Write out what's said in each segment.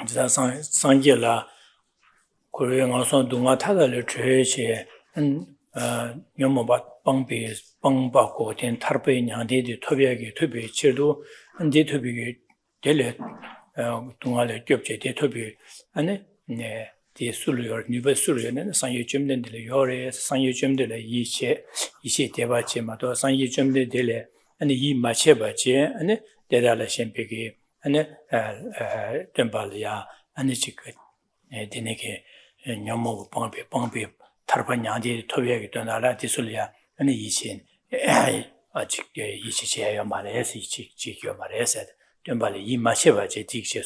za sangye la Korea ngason dunga tada le che nyomo ba pangba ko ten tarpe nyande de tobyagi tobe chirdo ande tobe dele dunga le gyopche de tobe ane ne de suluyor nibe suluyor sangye chemden de yore sangye chemde le yiche deba che ma do sangye chemde de ane yi ma che ba che ane de la shempege ane tembalia ane chik dineke nyomo pangbe tarpa nyandi tobyagi donala disulya ane yichin chik yichi cheyo mares chik yo mares tembali yi ma cheba che dik che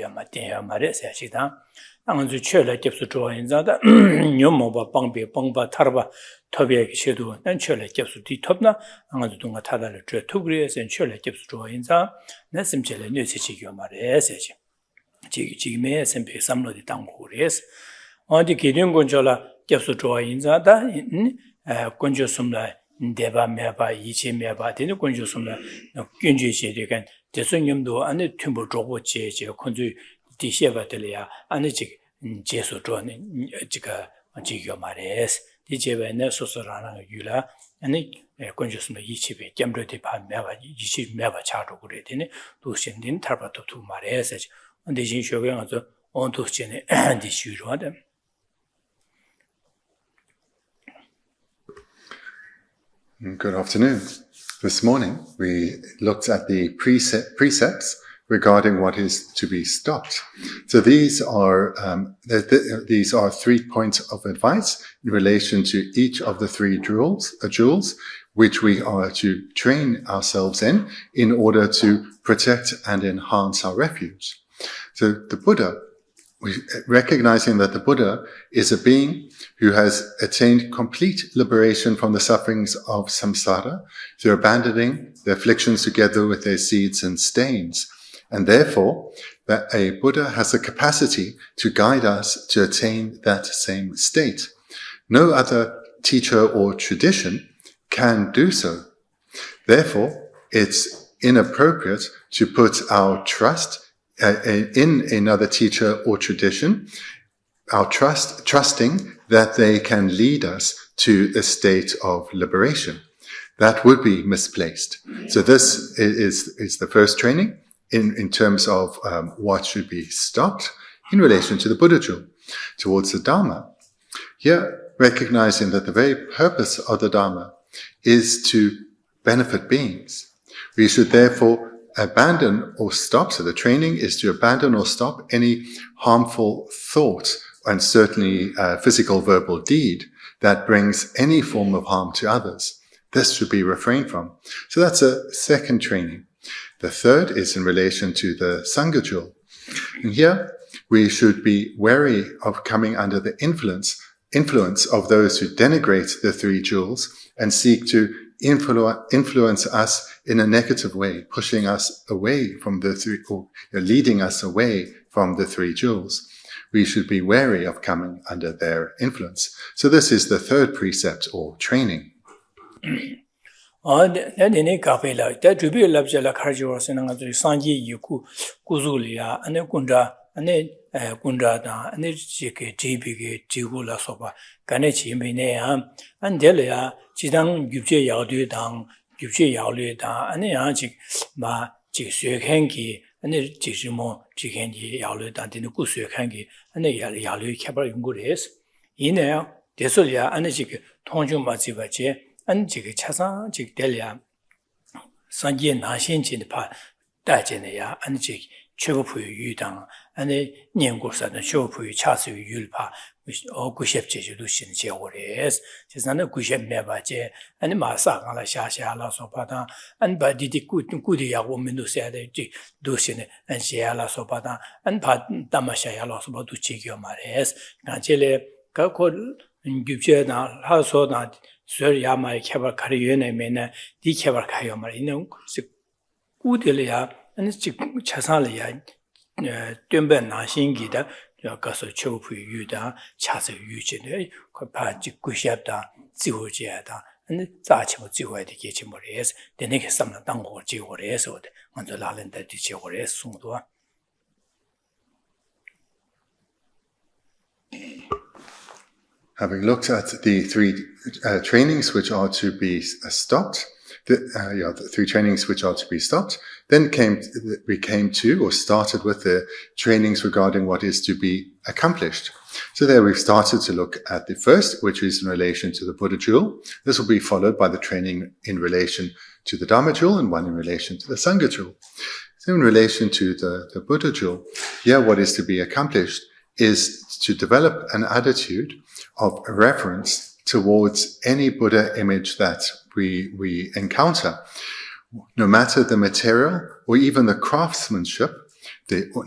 yo ma ten yo mares chidang angzu chela kepsu zhuwa inzada nyomo ba pangba tarpa tobyagi shedu nan chela kepsu di topna angzu dunga tadala zhuwa tugri sen chela kepsu zhuwa inza nasim chela nyose chik yo mares chik me sempe samlo di tangku res 어디 기능 건조라 겹수 좋아 인자다 건조 숨라 대바 매바 이치 매바 되는 건조 숨라 견주시 되간 대선님도 안에 튜브 조고 제제 건조 디셰바들이야 안에 지 제소 좋아는 지가 지겨 말해스 디제베네 소소라는 유라 안에 건조 숨라 이치베 겸르디 바 매바 이치 매바 차로 그래 되네 도신딘 탈바도 두 말해스 근데 진 쇼경아서 온도전에 디슈로하다 Good afternoon. This morning we looked at the precepts regarding what is to be stopped. So these are 3 points of advice in relation to each of the 3 jewels which we are to train ourselves in order to protect and enhance our refuge. So the Buddha, recognizing that the Buddha is a being who has attained complete liberation from the sufferings of samsara through abandoning the afflictions together with their seeds and stains, and therefore that a Buddha has the capacity to guide us to attain that same state. No other teacher or tradition can do so. Therefore, it's inappropriate to put our trust in another teacher or tradition, our trusting that they can lead us to a state of liberation. That would be misplaced. So this is the first training in terms of what should be stopped in relation to the Buddha jewel. Towards the Dharma, here recognizing that the very purpose of the Dharma is to benefit beings. We should therefore abandon or stop. So the training is to abandon or stop any harmful thought and certainly physical, verbal deed that brings any form of harm to others. This should be refrained from. So that's a second training. The third is in relation to the Sangha jewel. And here we should be wary of coming under the influence of those who denigrate the 3 jewels and seek to influence us in a negative way, pushing us away from the 3, or leading us away from the 3 jewels. We should be wary of coming under their influence. So this is the third precept or training. 군다다 아니 지게 제비게 지고라 소바 간에 지메네야 안델야 지당 규제 야도당 규제 야료다 아니 아직 마 지수행기 아니 지시모 지행기 야료다 되는 구수행기 아니 야료 개발 연구레스 이네요 대소야 아니 지게 통중 맞지바지 안 지게 차상 지델야 산제 나신진 파 다제네야 아니 지 최고부의 유당 안에 년고사는 쇼부의 차수의 율파 어구십제주도 신제오레스 제산의 구십 매바제 아니 마사가라 샤샤라서 바다 안바디디 꾸디야 오면도 세야되지 도시네 안시야라서 바다 안바 담마샤야라서 바도 지겨 말레스 나젤레 가고 규제나 하소나 서야마이 개발 가리연에면은 디 개발 가요 말이는 꾸디려야 아니 지금 차상이야 뜀변 나신기다 가서 초부 유다 차서 유지네 그 바지 구시합다 지호지야다 아니 자치고 지호야 되겠지 뭐래서 내게 삼나 당고 지호래서 먼저 라렌다 지호래 송도 Having looked at the three trainings which are to be stopped, the three trainings which are to be stopped, then we came to, or started with, the trainings regarding what is to be accomplished. So there we've started to look at the first, which is in relation to the Buddha jewel. This will be followed by the training in relation to the Dharma jewel and one in relation to the Sangha jewel. So in relation to the Buddha jewel, here what is to be accomplished is to develop an attitude of reverence towards any Buddha image that we encounter, no matter the material or even the craftsmanship,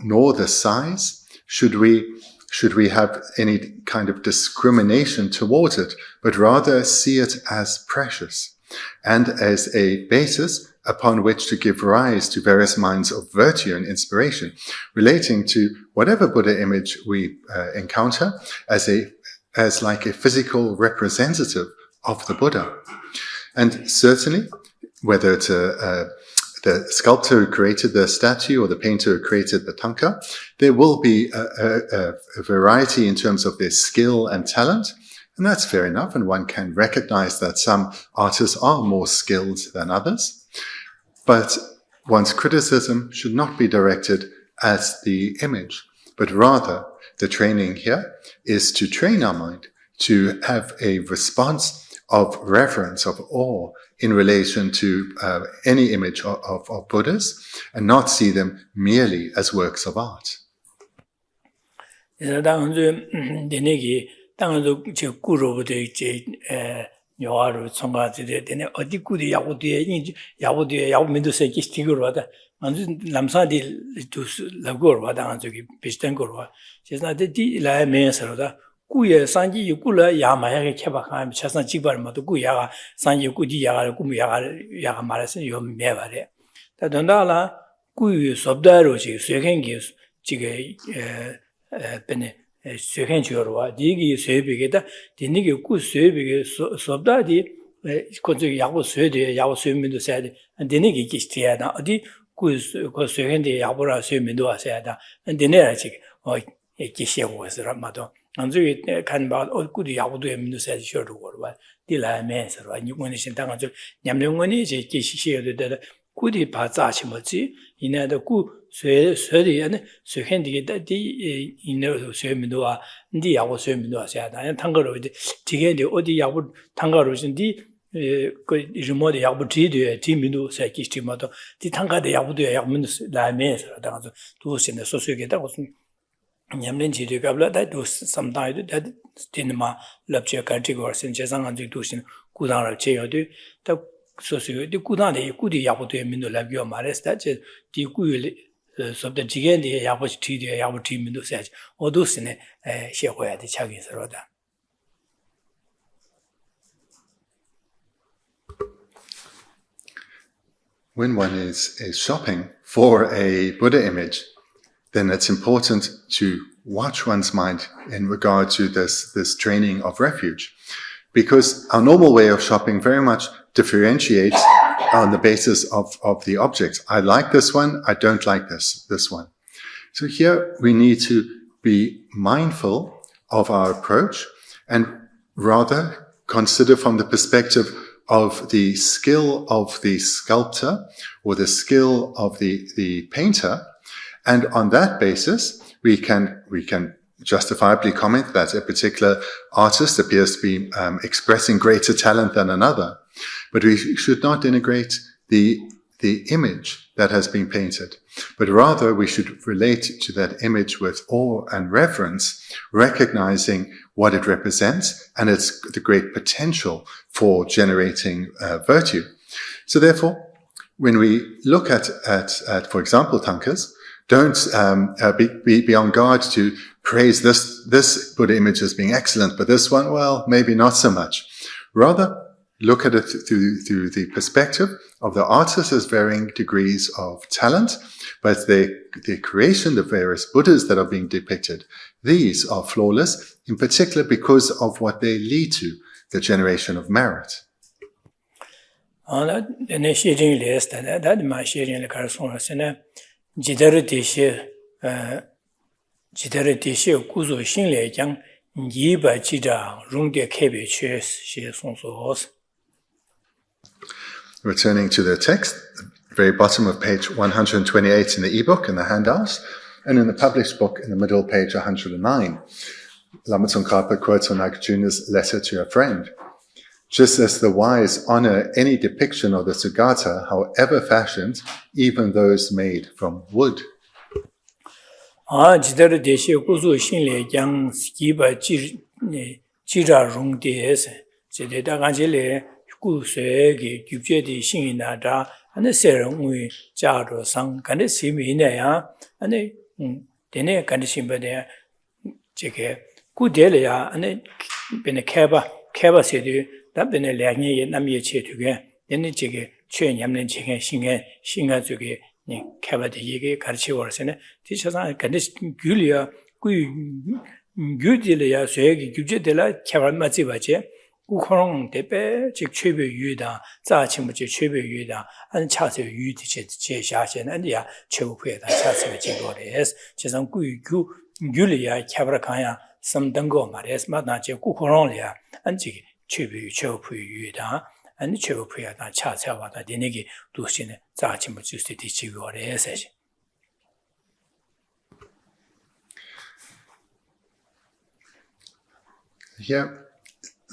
nor the size, should we have any kind of discrimination towards it, but rather see it as precious and as a basis upon which to give rise to various minds of virtue and inspiration relating to whatever Buddha image we encounter as like a physical representative of the Buddha. And certainly, whether it's the sculptor who created the statue or the painter who created the tanka, there will be a variety in terms of their skill and talent. And that's fair enough. And one can recognize that some artists are more skilled than others. But one's criticism should not be directed at the image, but rather the training here is to train our mind to have a response of reverence, of awe in relation to any image of Buddhas, and not see them merely as works of art. 여아로 총가지데 되네 어디 꾸디 야고디에 야고디에 야고민도세 기스티고로 와다 만주 남사디 두스 라고로 와다 저기 비슷한 거로 와 제가데 디 라메서로다 꾸에 산지 꾸라 야마야게 켜박하면 차선 찍발마도 꾸야가 산지 꾸디 야가 꾸무 야가 말해서 요 매바래 다던다라 꾸유 섭다로 지 쇠행기 지게 베네 쇠행주로와 디기 쇠비게다 디니게 꾸 쇠비게 섭다디 건저 야고 쇠데 야고 쇠민도 세야데 디니게 기스티야다 어디 꾸 쇠행데 야보라 쇠민도 와세야다 디네라지 기시고스라마도 안주에 간바 꾸디 야고도 민도 세야지 쇼르고와 디라메서와 니고니 신당아 저 냠령원이 이제 기시시여데 꾸디 바자치 뭐지 이내도 꾸 쇠리에는 쇠행디게 디 이내로 쇠민도와 니 야고 쇠민도와 세야다 탄거로 이제 디게데 어디 야고 탄거로 신디 그 이르모데 야고 디데 디민도 세기스티마도 디 탄가데 야고도 야고민도 라메서 다가서 두신의 소수게다 무슨 냠는 지리가블다 두 sometimes that tinma labje categories 제상한지 두신 구당을 제여도 다 소수요 디 구당에 꾸디 야고도 민도 라비오 말했다 제 디구일 섭데 지게데 야고치 티데 야고 티민도 세지 어두스네 셰고야 돼 차기서로다. When one is shopping for a Buddha image, then it's important to watch one's mind in regard to this training of refuge. Because our normal way of shopping very much differentiates on the basis of the objects. I like this one, I don't like this one. So here we need to be mindful of our approach and rather consider from the perspective of the skill of the sculptor or the skill of the painter. And on that basis, we can justifiably comment that a particular artist appears to be expressing greater talent than another. But we should not denigrate the image that has been painted, but rather we should relate to that image with awe and reverence, recognizing what it represents and the great potential for generating virtue. So therefore, when we look at for example, tankas, don't be on guard to praise this Buddha image as being excellent, but this one, well, maybe not so much. Rather, look at it through the perspective of the artist as varying degrees of talent, but the creation, the various Buddhas that are being depicted, these are flawless, in particular because of what they lead to, the generation of merit. 지대로 대시 구조 신뢰장 200几张用的开别去写送说。 Returning to the text, the very bottom of page 128 in the ebook and the handouts, and in the published book in the middle, page 109, Lama Tsongkhapa quotes on Nagarjuna's letter to a friend. Just as the wise honor any depiction of the Sugata, however fashioned, even those made from wood. 지대로 대시 구조 신뢰 양 기바 지라 롱데스 제대다 간절에 구세기 규제의 신이나다 하는 세령의 자로 상간의 심이네야 아니 되네 간신바데 저게 구델이야 아니 베네 케바세디 답변에 량이 남의 체투게 얘는 저게 최냠는 저게 신가 저게 네 케바데 얘기 가르치고 와서네 뒤쳐서 근데 귤이야 그 규딜이야 저기 규제들라 케바 맞지 봐지 우코롱 대배 즉 최배 유다 자침부지 최배 유다 안 차서 유디 제샤세는야 최고회다 차서 제거래스 제상 구규 귤이야 케바카야 삼등고 말에서 마나제 우코롱이야 안지 최배 최고회다 아니 최고회다 차차와다 되네기 도시네 자침부지 스티디 제거래스. Yeah,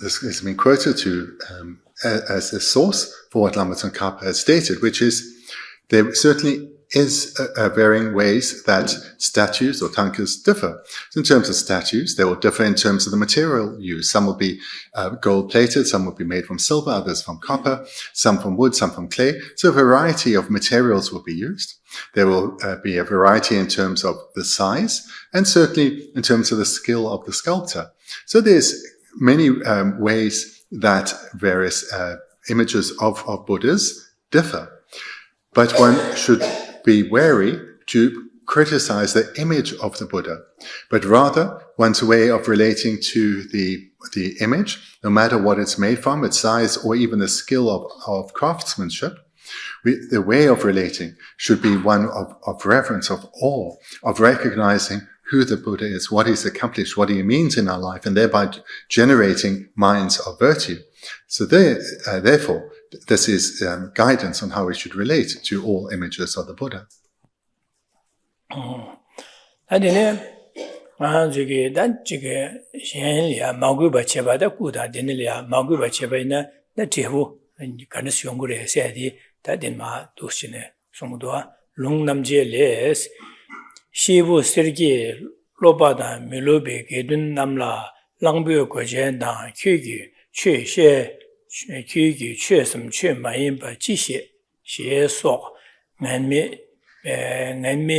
this has been quoted to as a source for what Lama Tsongkhapa has stated, which is there certainly is varying ways that statues or tankas differ. So in terms of statues, they will differ in terms of the material used. Some will be gold-plated, some will be made from silver, others from copper, some from wood, some from clay. So a variety of materials will be used. There will be a variety in terms of the size, and certainly in terms of the skill of the sculptor. So there's many ways that various images of Buddhas differ. But one should be wary to criticize the image of the Buddha, but rather one's way of relating to the image, no matter what it's made from, its size, or even the skill of craftsmanship. The way of relating should be one of reverence, of awe, of recognizing who the Buddha is, what he's accomplished, what he means in our life, and thereby generating minds of virtue. So therefore, this is guidance on how we should relate to all images of the Buddha. 시부 sergi 로바다 밀로베 게든 남라 랑베 고젠다 퀴기 최셰 퀴기 최섬 최마인바 지시 시에소 난미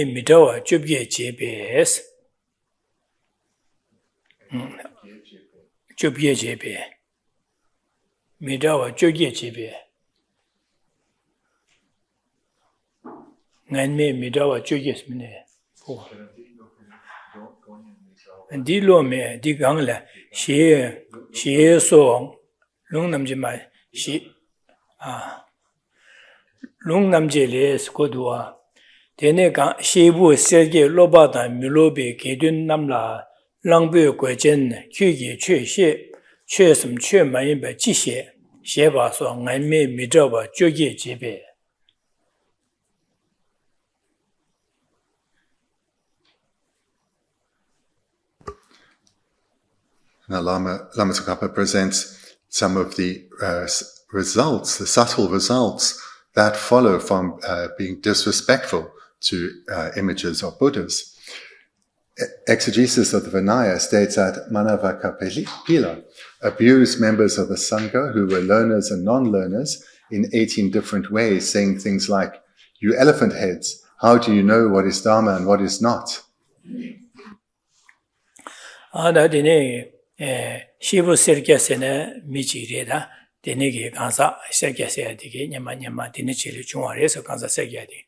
미도와 좁게 제베스 좁게 제베 미도와 좁게 제베 난미 미도와 좁게 스미네 Dilome, Digangla, she so Lungnamjima, Lungnamjele, Skodua, Tenega, Shibu, Sergei, Lobata, Milobe, Kedun Namla, Langbu, Guajen, Kugi, Chue, some Chue Mayimba, Jishe, Sheba, so I may Midova, Jogi, Jibe. Now, Lama Tsongkhapa presents some of the results, the subtle results that follow from being disrespectful to images of Buddhas. Exegesis of the Vinaya states that Manavaka Pila abused members of the Sangha who were learners and non-learners in 18 different ways, saying things like, "You elephant heads, how do you know what is Dharma and what is not?" 시부 sergesene 미지리다 데네게 간사 serges야 되게 냐마냐마 데네치를 중화해서 간사 ser게야 돼.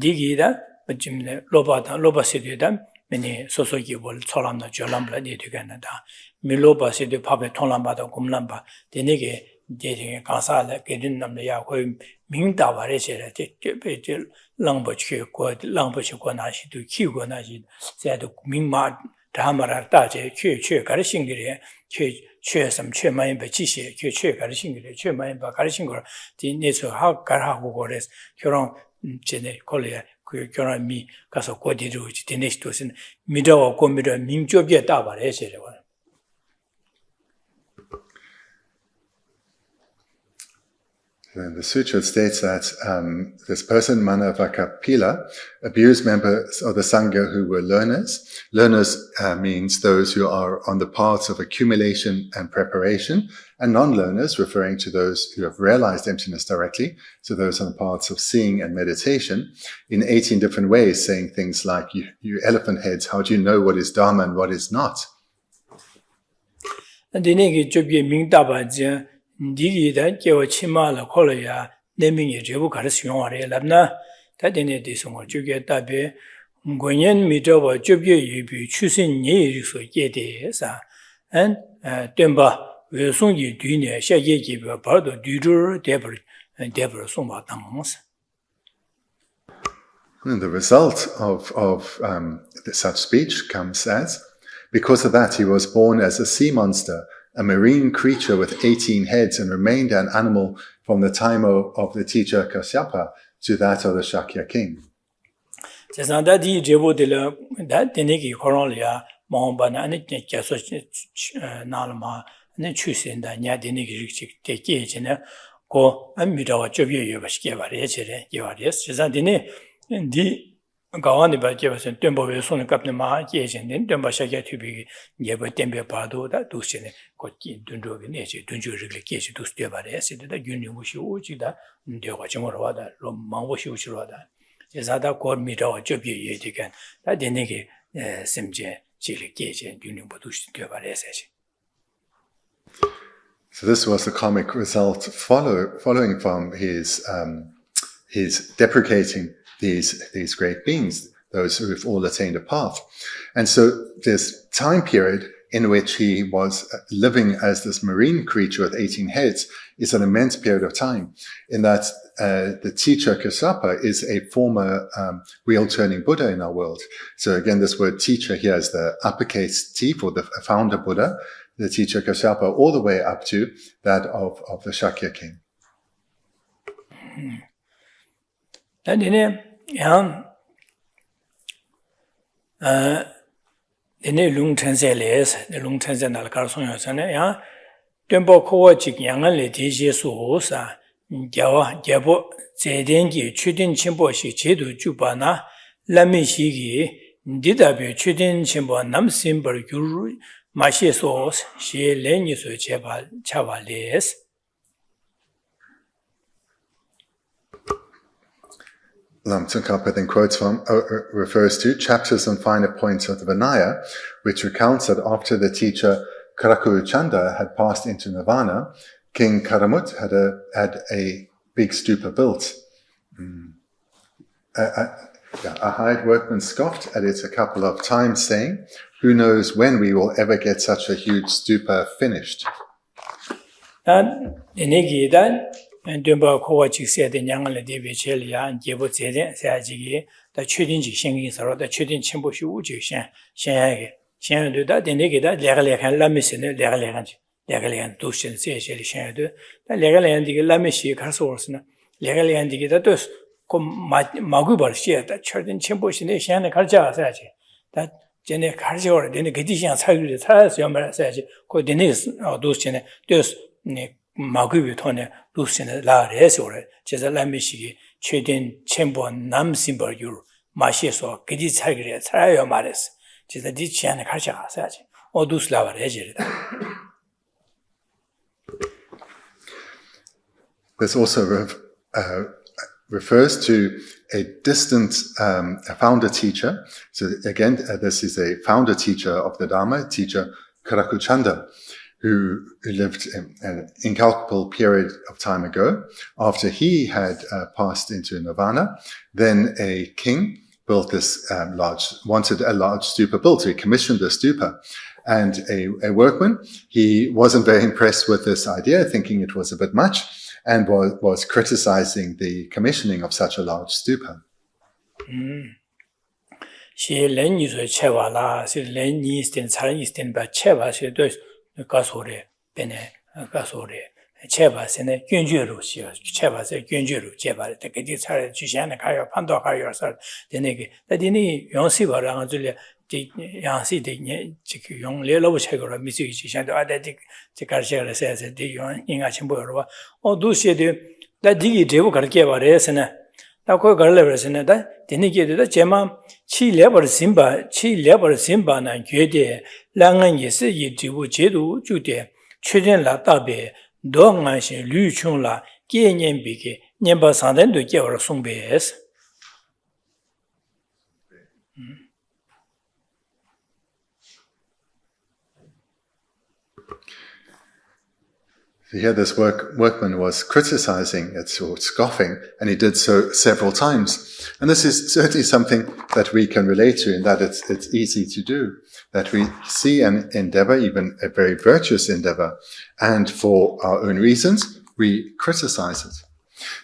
디기다 지금네 로바세되다 메니 소소기 볼 초람나 졸람블이 되겠는다. 밀로바세되 밥에 통람바다 곰람바 데네게 데게 간사를 게든 남내야 거의 민다바레세라 랑버치고 랑버치고 나시도 키고 나시 제도 민마 Dhamara Daje, Chu Garishingiri, Chu some Chemain Bachishi, Chu Garishingiri, Chemain Bakarishingor, the Netsu Hak Garhagores, Huron Jene Colia, Kuran Mi, Caso Quadiru, the next to sin, Mido or Comido, Mimjobia Daba, And the sutra states that this person, Manavakapila, abused members of the Sangha who were learners. Learners means those who are on the paths of accumulation and preparation, and non-learners, referring to those who have realized emptiness directly, so those on the paths of seeing and meditation, in 18 different ways, saying things like, you elephant heads, how do you know what is Dharma and what is not? And the Digi that Joe Chimala Coloya, naming a Jebu Carasuare Labna, that in a disong you get Tabe, Goyen Midova Jubia, you be choosing ye so yet, and Demba will soon you doing a shaggy give a part of Dudur, Debra, and Debra Soma Dams. And the result of such speech comes as, because of that he was born as a sea monster, a marine creature with 18 heads, and remained an animal from the time of the teacher Kasyapa to that of the Shakya king. Gawani ba jebasen tembo we sonu kapne ma jejen den temba shakya tubi yeba tembe pado da dusene ko ki dunjo ge neje dunjo regle keje dus de bare sede da gyunyu mushi uji da ndewa jingor wada ro mangbo shi uchi wada jezada ko mi da jobye ye digan da denege semje jile keje gyunyu bo dus de bare sede. So this was the comic result following from his deprecating these great beings, those who have all attained a path. And so this time period in which he was living as this marine creature with 18 heads is an immense period of time, in that the teacher Kasyapa is a former wheel-turning Buddha in our world. So again, this word teacher here is the uppercase T for the founder Buddha, the teacher Kasyapa, all the way up to that of the Shakya king. Yang lung tense les, the lung tense nal carson yosane, yang tempo koa chik yangan le teje su sa, jawa, jabo, zedengi, chudin chimbo shi chedu jubana, lami shigi, didabi chudin chimbo nam simbar gyuru, mashi sos, shi leni su chaba les. Tsongkhapa then quotes from, refers to chapters on finer points of the Vinaya, which recounts that after the teacher Karaku Chanda had passed into Nirvana, King Karamut had a big stupa built. A hired workman scoffed at it a couple of times, saying, "Who knows when we will ever get such a huge stupa finished?" And Dumba Kowachi said the Yangal de Vichelia and Jebo Zeden, Sajigi, the Chudin Jishing or the Chudin Chimbushu Uji Shan, Shan do that, the negative, Legalekan Lamisin, Legalekan Dushin, Seychelles Shan do, the Legalan de Lamishi Carsorsen, Legalan de Gidatus, come Magubar share that Chudin Chimbush in the Shan Karja Saji, that Jenny Karjor, then the Gadishan Sagu, the Taz Yammer Saji, called Denis or Dushin, dus Magubi Tone, Lucina La Resore, Chesalamishi, Chedin, Chembo, Nam Simber Ur, Masheso, Gedis Hagri, Trayo Maris, Chesadichi and Kacha Saji, or Dus Lava Regida. This also refers to a distant founder teacher. So again, this is a founder teacher of the Dharma, teacher Karaku Chanda, who lived an incalculable period of time ago. After he had passed into nirvana, then a king built this wanted a large stupa built. So he commissioned the stupa. And a workman, he wasn't very impressed with this idea, thinking it was a bit much, and was criticizing the commissioning of such a large stupa. she len is a chevala, she len east and Saran east and but cheva, she does the gasore, bene, gasore. Chevas and a Gunjuru, Chevas, a Gunjuru, Cheva, the Kedisar, Chishan, Kayo, Pando, Kayo, the Negi, the Dini, Yonsiva, Anzulia, the Yansi, the young Lelo Chegor, Missu, Chishan, the Adetic, the Carcel says, the young Ingachimbo, or do she do that Digi Devoka Keva Resena, Tako Garleresena, that Dinigi, the Gemma, Chi Lever Simba, and Jude, Langan Yesi, Jibu Jedu, Jude, Children La Tabe. 동안시 류충라 개념비게 년바 상단도 개월 송배스 Here this workman was criticizing it or scoffing, and he did so several times. And this is certainly something that we can relate to, in that it's easy to do. That we see an endeavor, even a very virtuous endeavor, and for our own reasons, we criticize it.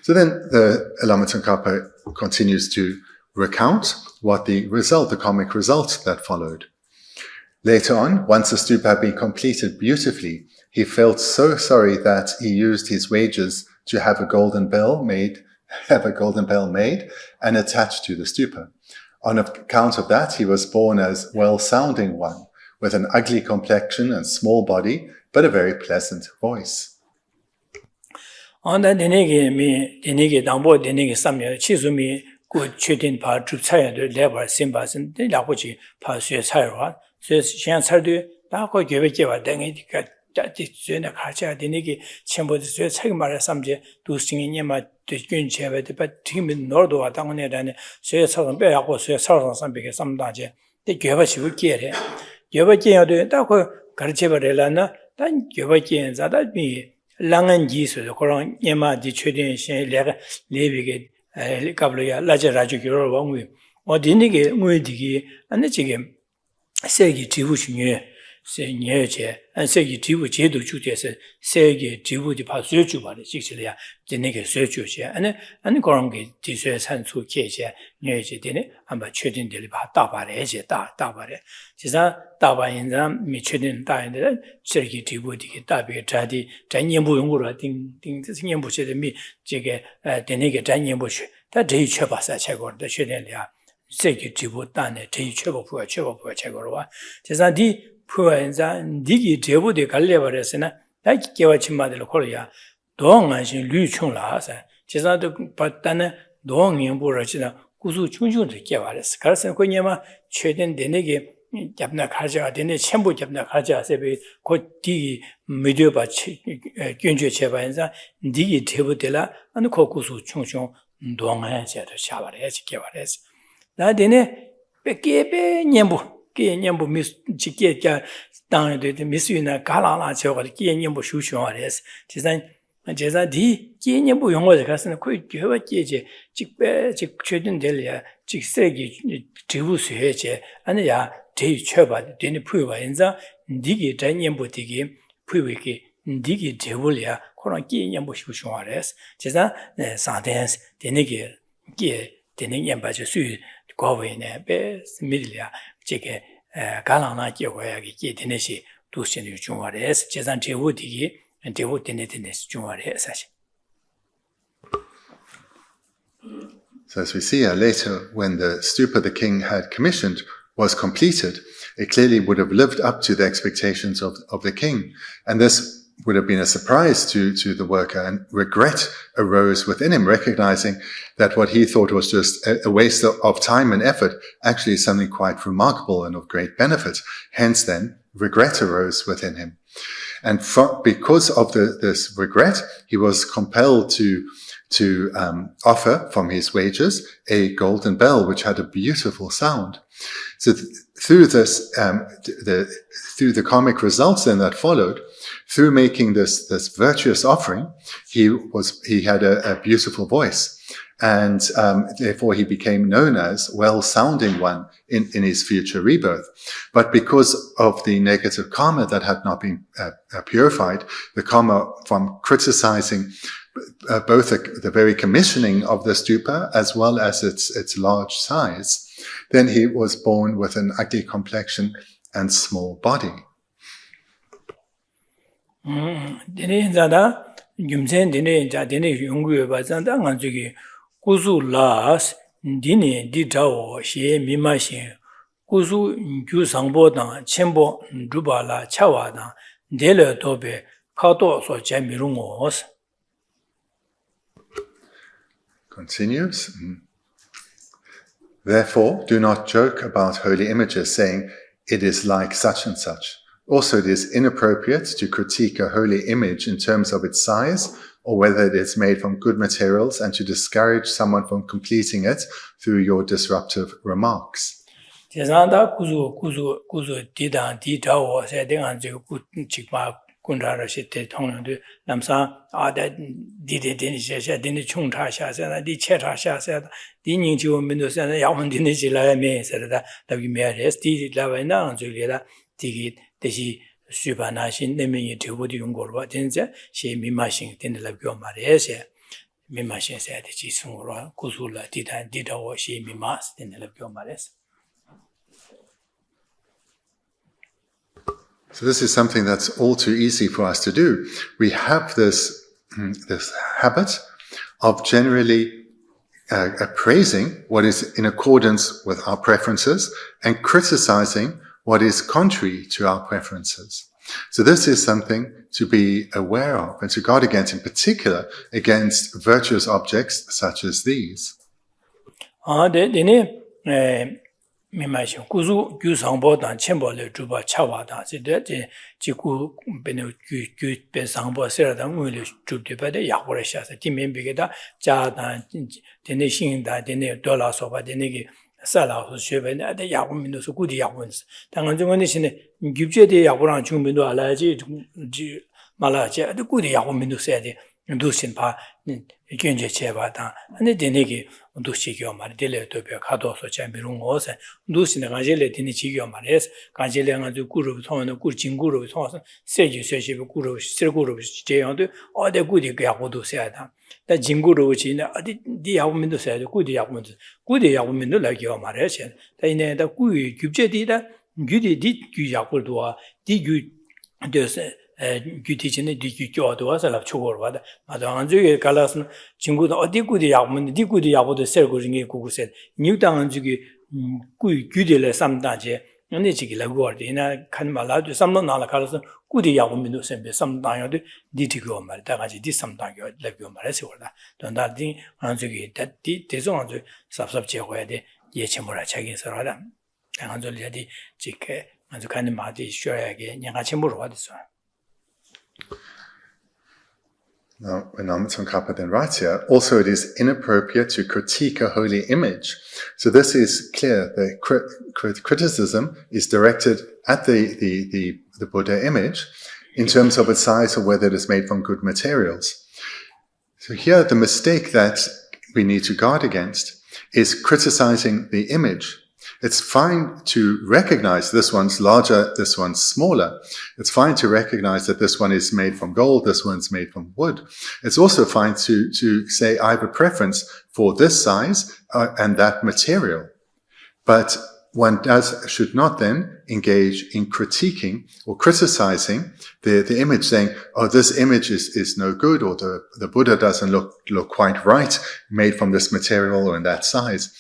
So then the Lama Tsongkhapa continues to recount what the comic result that followed. Later on, once the stupa had been completed beautifully, he felt so sorry that he used his wages to have a golden bell made and attached to the stupa. On account of that, he was born as well-sounding one, with an ugly complexion and small body, but a very pleasant voice. On the Denegi Dambo, Denegi Samya, Chizumi, good shooting part to Chaya, the lever, Simbas, and the Lapuchi, Pass Chira, says Shan Sardu, Dako Gevekeva, Dengi, Juna Kacha, Denegi, Chamber, Segmara Samje, do singing Yama, the Gun Chevet, but Tim in Nordo, Tangonet, and Sir Southern Bear, or Sir Southern Sambic, some Daje, the Gevashi would get it. Gevakia, the Dako Karcheva Relana, then Gevakians, that be Langan Jesus, the Koran, Yama, the Chudin, Levigate, Cabria, Laja Raju, one way, or Dinigi, Muidigi, and the Chigim, Segi Tivush. And say you do what you do, say you do the past search about it, the nigger search and Gorangi, this hand to cage, near dinner, and by treating the Tabare, Tabare. Tisa Taba in them, me treating dying the Sergi Tibuti, Tabi, Tradi, Danyambu, think this Yambu said to me, Jigger, the nigger Danyambush, that day Chabas, I check on the Chedelia, Segi Tibutan, Tea Chebo, Chegorova. Tisa di. Puanza, Digi Debu de Galevaresena, like Gavachimad Korea, Dong and Luchung Lasa, Chesado Patana, Dong in Burachina, Kuzu Chunju de Gavares, Carson Kunyama, Chedin Denegi, Japna Kaja, Dene Chambu Japna Kaja, Sebe, Koti, Medioba, Gunja Chevanza, Digi Debu de la, and Kokusu Chunchung, Dong and Shat Chavares, Gavares. That Dene, Pekepe Nyambu. Nyambu Miss Chikia down to the Miss Yuna Galala Choga, Nyambu Shushuares, Tisan, Jeza D, Nyambu Yonga, Cassan, quick, you have a Jeje, Chick Children Delia, Chick Segi, Tivus Heche, and ya, Tate Cheba, Dini Puva, in the Digi, Danyambu Digi, Puiki, Digi Devulia, Koraki Nyambu Shushuares, Tisan, Santens, Denigir, Gear, Denigamba Jesu, Govin, Bess, Middlia. Galana Yogi, Denesi, Tushin Jumares, Chesan Tewutigi, and Tewutinetis Jumares. So as we see later, when the stupa the king had commissioned was completed, it clearly would have lived up to the expectations of the king. And this would have been a surprise to the worker, and regret arose within him, recognizing that what he thought was just a waste of time and effort actually is something quite remarkable and of great benefit. Hence then, regret arose within him. And because of this regret, he was compelled to offer from his wages a golden bell, which had a beautiful sound. So through this, through the comic results then that followed, through making this virtuous offering, he had a beautiful voice, and therefore he became known as well-sounding one in his future rebirth. But because of the negative karma that had not been purified, the karma from criticizing both the very commissioning of the stupa as well as its large size, Then he was born with an ugly complexion and small body. Dine zada gyumsen dine ja dine yungwe ba zanda ngan zugi kuzu las dine di tawo xie mima xin kuzu gyu sangbo dang chenbo druba la chawa dang dele tobe kato so jamirungos. Continues. Therefore, do not joke about holy images, saying, it is like such and such. Also, it is inappropriate to critique a holy image in terms of its size or whether it is made from good materials and to discourage someone from completing it through your disruptive remarks. Kunrara shi te tong de lamsa ada di sha di chung cha sha sa di che cha sha sa di ning ji wo min do sa ya wen di ji la me sa da bi me res di la wa na zu le da di gi de shi shu ba na xin ne me yi de wo di yong go ba den ze shi mi ma xin den de la gyo ma re se mi ma xin sa de ji sung ro ku su la di dan di da wo shi mi ma den de la gyo ma re. So this is something that's all too easy for us to do. We have this habit of generally appraising what is in accordance with our preferences and criticizing what is contrary to our preferences. So this is something to be aware of and to guard against, in particular against virtuous objects such as these. Mimashing kuzu gyu sangbo dan chenpo le drupa chawa dan si de ji ku bene gyu be sangbo sera dan ngui le drupde ba de yakbo re sha sa di men bige da ja dan dene xin da dene dola so ba dene gi sa la so xue be de yakbo min do so gu di yakbo ni dan ngan zong ne xin ne gyupje de yakbo rang chung min do ala ji ma la je de gu di yakbo min do se de do xin pa gyunje che ba dan ne dene gi do chi gyo ma de le to be ka do so chen bi rung o se do xin ga je le dene chi gyo ma le ga je le nga zu gu ru thong ne gu jing gu ru thong se ji se shi gu ru se gu ru je yang de o de gu di ga gu do se da da jing gu ru chi ne di ya min do se de gu di ya min do la gyo ma le chen da ne da gu yu je di da gu di gu ya gu do di gu de se gyutichine di gyo do sa la chogor ba da ma da anju ge kalas jingu da odi gu di yakmun di gu di yabu de ser gu ringe gu gu se nyu da anju ge gu gyude le sam da je ne chi ge la go de na kan ma la de sam no na la kalas gu di yabu min do se be sam da yo de di ti go ma da ga ji di sam da yo le go ma le se wala don da di anju ge da di de so anju sap sap che ho ya de ye che mo ra cha ge sa ra da anju le di chi ke anju kan ma di sho ya ge nya ga chen mo ro wa de so. Now, when Tsongkhapa then writes here, also it is inappropriate to critique a holy image. So this is clear. The criticism is directed at the Buddha image in terms of its size or whether it is made from good materials. So here the mistake that we need to guard against is criticizing the image. It's fine to recognize this one's larger, this one's smaller. It's fine to recognize that this one is made from gold, this one's made from wood. It's also fine to say, I have a preference for this size and that material. But one should not then engage in critiquing or criticizing the image, saying, oh, this image is no good, or the Buddha doesn't look quite right, made from this material or in that size.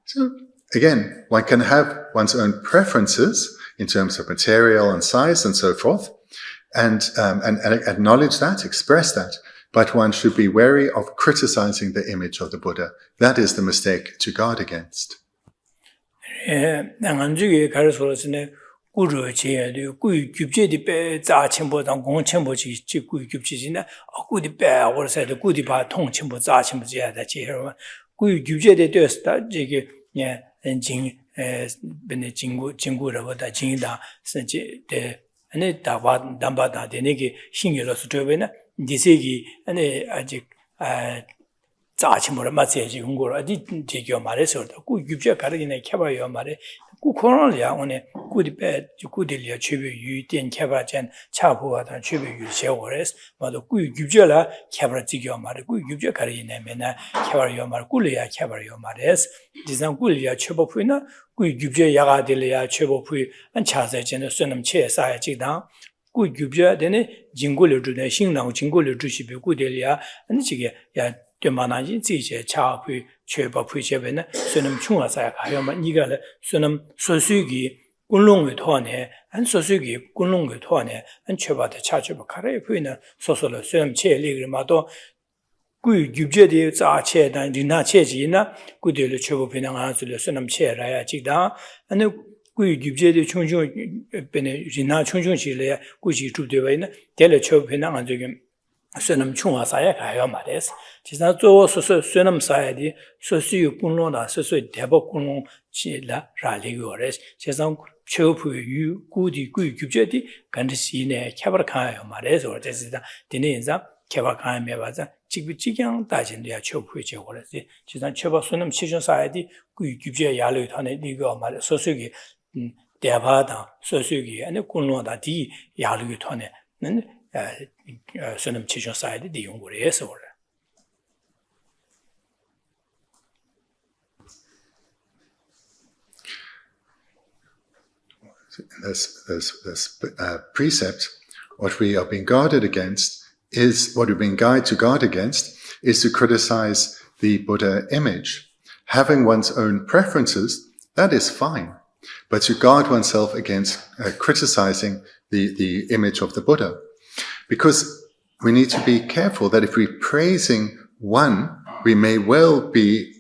So, again, one can have one's own preferences in terms of material and size and so forth, and acknowledge that, express that, but one should be wary of criticizing the image of the Buddha. That is the mistake to guard against. jingu rawa da jingda sanji de ane dawa damba da de ne ge xingyo lo su zhe wei na di se gi ane ajik 자치모라 맞세지 용고라 어디 되게 말해서 그 유비가 가르기네 캐봐요 말해 그 코로나야 오늘 구디배 구딜이야 최비 유된 캐봐전 차보하다 최비 유세월에서 맞아 그 유비라 캐봐지겨 말해 그 유비가 가르기네 맨날 캐봐요 말 꿀이야 캐봐요 말해서 지상 꿀이야 최보부이나 그 유비 야가들이야 최보부 안 차세전에 쓰는 체사야 지당 그 유비야 되네 진고를 주네 신랑 진고를 주시비 구딜이야 아니 지게 야 되만하지 지제 차부 최보부 제베는 쓰는 충화사야 가요만 니가 쓰는 소수기 군롱의 토안에 안 소수기 군롱의 토안에 안 최바대 차주부 가래 부이는 소소로 쓰는 체리를 마도 그 유제의 자체단 리나 체지나 그들을 최보비는 아주를 쓰는 체라야 지다 아니 그 유제의 총총 변에 리나 총총실에 꾸지 주되어있는 대를 최보비는 안적인 쓰는 충화사야 가요 말해서 지난 또 소소 쓰는 사야디 소수의 군롱나 소수의 대법 군롱 지라 라리고레스 세상 최고의 유 구디 그 유제디 간디시네 캐버카요 말해서 어제다 디네인자 캐버카에 맞아 직비직양 다진이야 최고의 제고레스 지난 최고 쓰는 시중 사야디 그 유제 야를 타네 이거 말 소수의 대바다 소수의 아니 군롱다 디 야를 타네 쓰는 시중 사야디 디 용고레서 원래 This precept, what we are being guarded against is, what we've been guided to guard against, is to criticize the Buddha image. Having one's own preferences, that is fine. But to guard oneself against criticizing the image of the Buddha. Because we need to be careful that if we're praising one, we may well be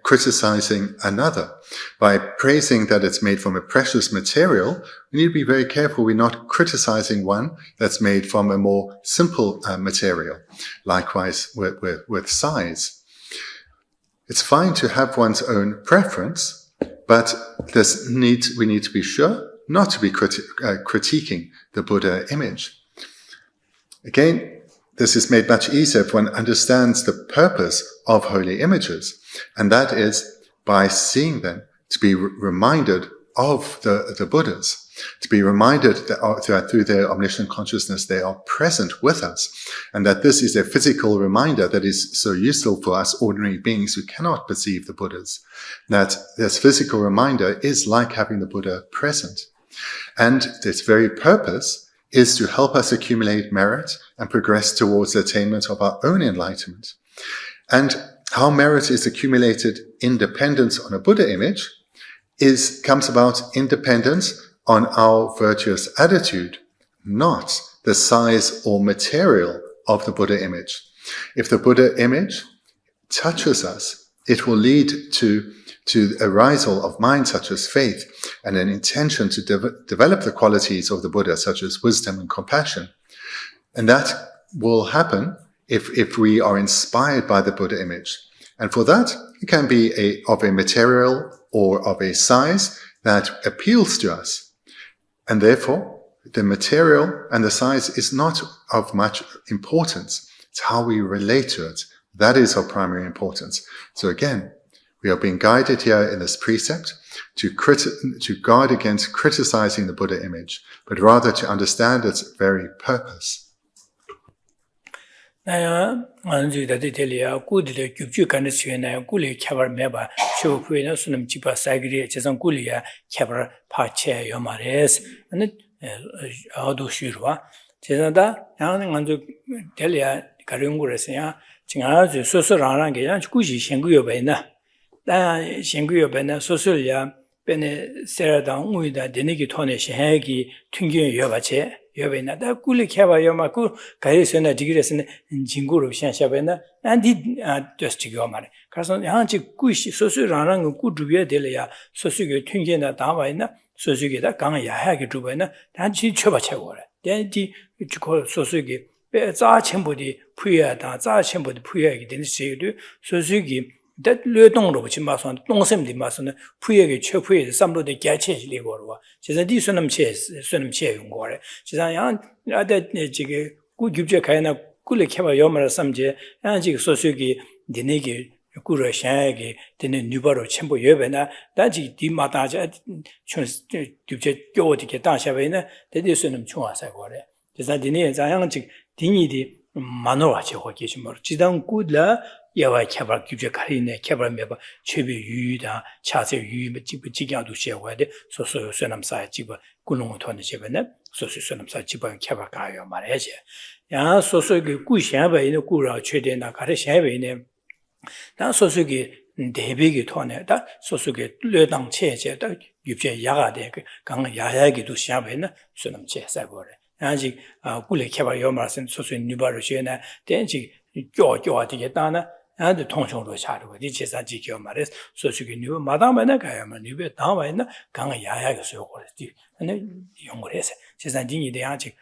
criticizing another. By praising that it's made from a precious material, we need to be very careful we're not criticizing one that's made from a more simple material. Likewise with size. It's fine to have one's own preference, but we need to be sure not to be critiquing the Buddha image. Again, this is made much easier if one understands the purpose of holy images, and that is by seeing them to be reminded of the Buddhas, to be reminded that through their omniscient consciousness they are present with us, and that this is a physical reminder that is so useful for us ordinary beings who cannot perceive the Buddhas, that this physical reminder is like having the Buddha present. And its very purpose is to help us accumulate merit and progress towards the attainment of our own enlightenment. And how merit is accumulated in dependence on a Buddha image comes about in dependence on our virtuous attitude, not the size or material of the Buddha image. If the Buddha image touches us, it will lead to arisal of mind such as faith and an intention to develop the qualities of the Buddha such as wisdom and compassion. And that will happen if we are inspired by the Buddha image. And for that, it can be of a material or of a size that appeals to us. And therefore, the material and the size is not of much importance. It's how we relate to it. That is of primary importance. So again, we are being guided here in this precept to guard against criticizing the Buddha image, but rather to understand its very purpose. 베네 세라당 우이다 데니기 토네 셰기 튕겨 여바체 여베나 다 꿀리 캐바 여마고 가이스나 디그레스네 진고로 샤샤베나 안디 저스티고 말에 그래서 양지 꾸시 소수라는 거 꾸주게 될이야 소수게 튕겨나 다와이나 소수게다 강야 하게 주베나 단지 쳐바체고래 대디 주고 소수게 배자 첨부디 푸야다 자 첨부디 푸야게 되는 시도 소수게 that 류동으로 지마선 동샘디 마선은 부역의 최부의 삼로의 개체리고로 제가 디선음체 용거래 제가 양 아데 지게 구규제 가이나 꿀레 캐바 요마라 삼제 양지 소수기 디네게 꾸르 샹게 디네 뉴바로 첨부 여베나 다지 디마다자 춘 뒤제 교디게 다샤베나 데디스는 중화사 거래 그래서 디네 자양직 디니디 만노와치 호기지 뭐 지당 꾸라 야와 캬바 규제 가리네 캬바 메바 최비 유유다 차세 유유 지기야도 셰와데 소소 소남사 지바 꾸농 토네 제베네 소소 소남사 지바 캬바 가요 말해지 야 소소게 꾸샹바이네 꾸라 최대나 가르 샹바이네 다 소소게 대비기 토네 다 소소게 뢰당 체제다 유제 야가데 강 야야기도 샹바이네 소남 제사고래 아직 꾸레 캬바 요 말씀 소소 뉴바로 셰나 덴지 껴껴하게 따나 아주 통성으로 차르고 이 제사 지켜 말해 소식이 뉴 마다마나 가야만 뉴베 다와이나 강가 야야가 소고르지 아니 용거래서 제사 진이 대야지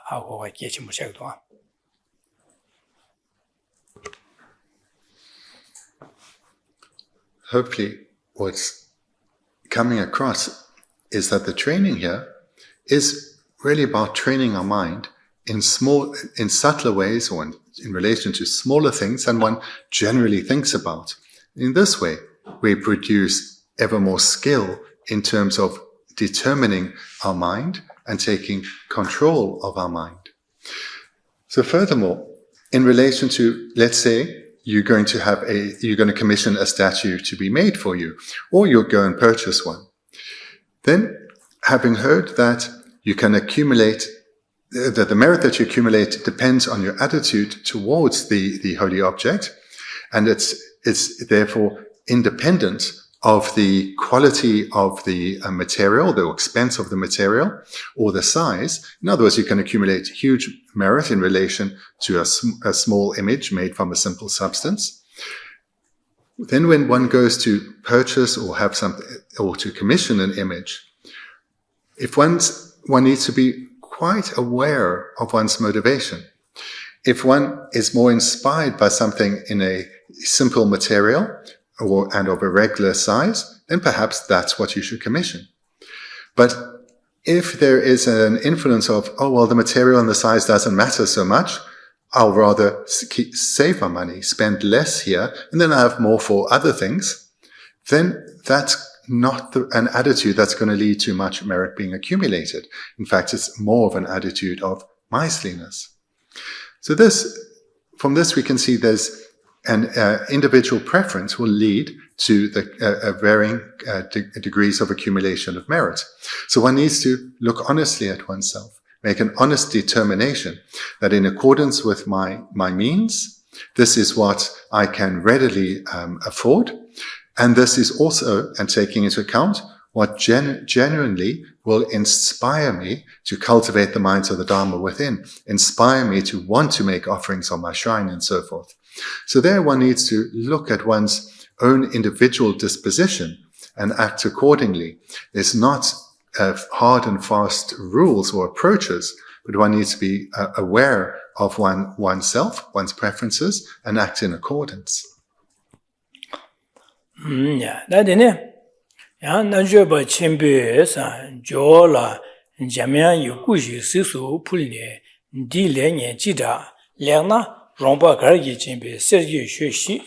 하고 계시 무색도 Hopefully what's coming across is that the training here is really about training our mind in subtler ways or in relation to smaller things than one generally thinks about. In this way, we produce ever more skill in terms of determining our mind and taking control of our mind. So furthermore, in relation to, let's say, you're going to commission a statue to be made for you, or you'll go and purchase one. Then, having heard that you can accumulate that the merit that you accumulate depends on your attitude towards the holy object, and it's therefore independent of the quality of the material, the expense of the material, or the size. In other words, you can accumulate huge merit in relation to a small image made from a simple substance. Then when one goes to purchase or have something, or to commission an image, if one needs to be quite aware of one's motivation. If one is more inspired by something in a simple material and of a regular size, then perhaps that's what you should commission. But if there is an influence of, the material and the size doesn't matter so much, I'll rather save my money, spend less here, and then I have more for other things, then that's not an attitude that's going to lead to much merit being accumulated. In fact, it's more of an attitude of miserliness. So from this we can see there's an individual preference will lead to varying degrees of accumulation of merit. So one needs to look honestly at oneself, make an honest determination that in accordance with my means, this is what I can readily afford. And this is also, and taking into account, what genuinely will inspire me to cultivate the minds of the Dharma within, inspire me to want to make offerings on my shrine and so forth. So there one needs to look at one's own individual disposition and act accordingly. There's not hard and fast rules or approaches, but one needs to be aware of oneself, one's preferences, and act in accordance. 나되네. 야, 나저바 쳔베사 조라 자면 요구시 스수 풀네 디레nye 지다 량나 롱바 가르기 쳔베 세르기 쉐시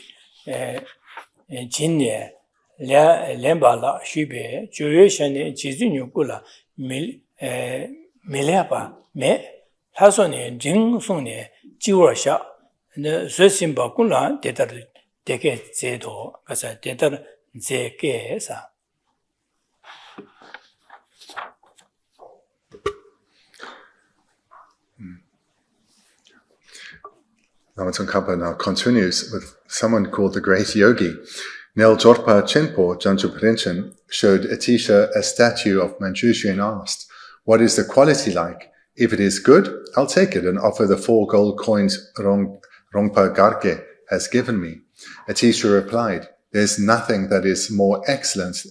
진네 렘발라 슈베 조여션네 지준요구라 밀레바 메 하소네 징송네 지워샤 네 스심바구라 데다르 되게 제도 가서 대단 제게사 Lama Tsongkhapa now continues with someone called the great yogi. Nel Jorpa Chenpo Janju Princhen showed Atisha a statue of Manjushri and asked, "What is the quality like? If it is good, I'll take it and offer the 4 gold coins Rongpa Garge has given me." Atisha replied, "There's nothing that is more excellent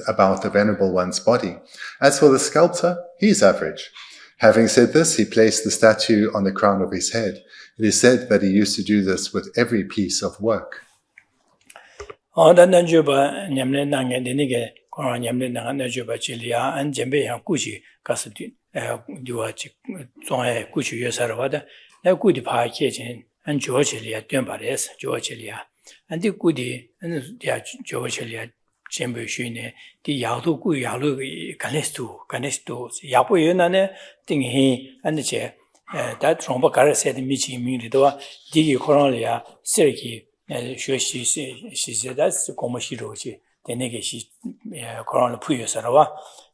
about the Venerable One's body. As for the sculptor, he's average." Having said this, he placed the statue on the crown of his head. It is said that he used to do this with every piece of work. and Georgia Dumbares, Georgia, and the goody and Georgia Chamber Shune, the Yadu Gu Yalu Canestu, Yapu Yunane, Ting he, and the chair. That Trombacara said Michi Muridoa, Digi Coronia, Seriki, she said that's the Komoshirochi, the Negeshi Corona Puyo Sarawa,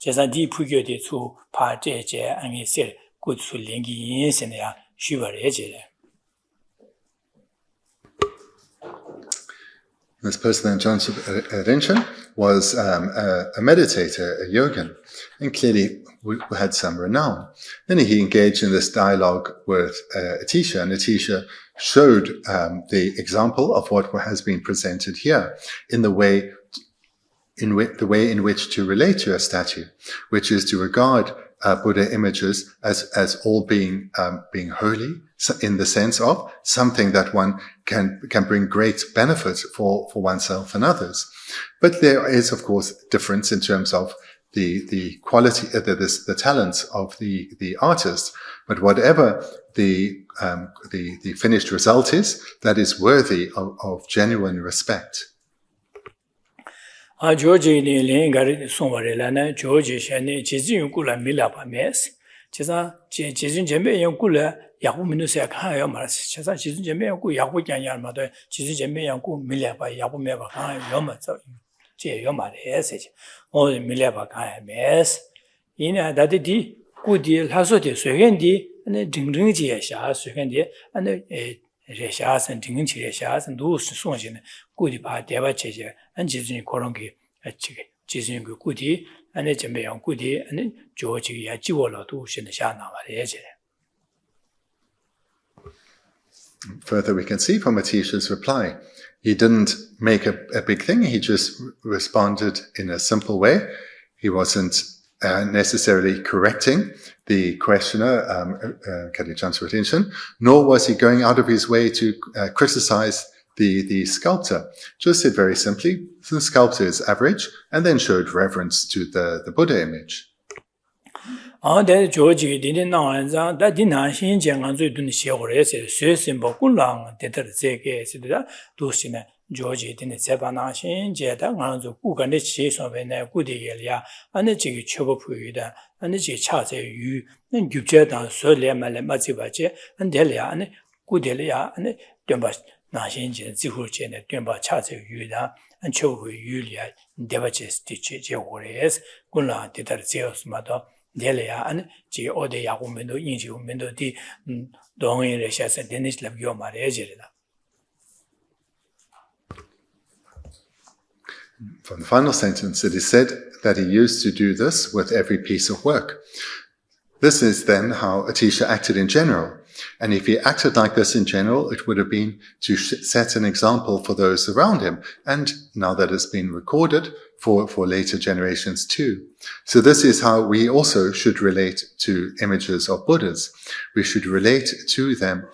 Jazan di Puyo de Su, Pa Jeje, and he said, good to Lingi Insenia, Shiva Regile. This person in John's attention was a meditator, a yogin, and clearly had some renown. Then he engaged in this dialogue with Atisha, and Atisha showed the example of what has been presented here in the way in which to relate to a statue, which is to regard Buddha images as all being holy, in the sense of something that one can bring great benefit for oneself and others. But there is, of course, difference in terms of the quality, the talents of the artist. But whatever the finished result is, that is worthy of genuine respect. Georgie Lingari Somarelana, Georgie Shani, Jizun Gula Milapa Mess, Chesa, Jizun Jembe Yankula, Yahu Minusa Kayamas, Chesa, Jizun Jembe Yanku, Yahu Yamada, Jizun Jembe Yanku, Milapa, Yahu Meva Yoma, Yoma, essay, all the Milapa Kaya Mess. Ina Daddy, good deal, Hasote, Sugendi, and the Dingringi Sha, Sugendi, and the Reshas and Dinginchi Reshas and those Sonjin, Goody Pa Deva Cheja, and Jizun Korongi, Jizun Goody, and the Jambeon Goody, and then Georgie Jivola to Shinashana. Further, we can see from Atisha's reply, he didn't make a big thing, he just responded in a simple way. He wasn't necessarily correcting the questioner, Kadichan's attention, nor was he going out of his way to criticize the sculptor. Just said very simply, the sculptor is average, and then showed reverence to the Buddha image. That Georgie didn't know that didn't change and do the share, so simple, Gulang, the Zeke, Dusina. Georgie didn't say Banashin, Jetta, Gugan, the chase of a good area, and the Jiggy Chobopuida, and the Jichat, you, and Gubjet, so Lemale Mazibache, and Delia, and Goodelia, and Dumbas, Nashin, Zihuchin, and Dumba Chat, Yuda, and Chobu Yulia, Devaches, Tichores, Gula, the Zeus mother, Delia, and G. Ode Yahumendo, Injumendo, di Dongin Reshas, and Dennis Lavioma Regida. From the final sentence, it is said that he used to do this with every piece of work. This is then how Atisha acted in general. And if he acted like this in general, it would have been to set an example for those around him. And now that it's been recorded, for later generations too. So this is how we also should relate to images of Buddhas. We should relate to them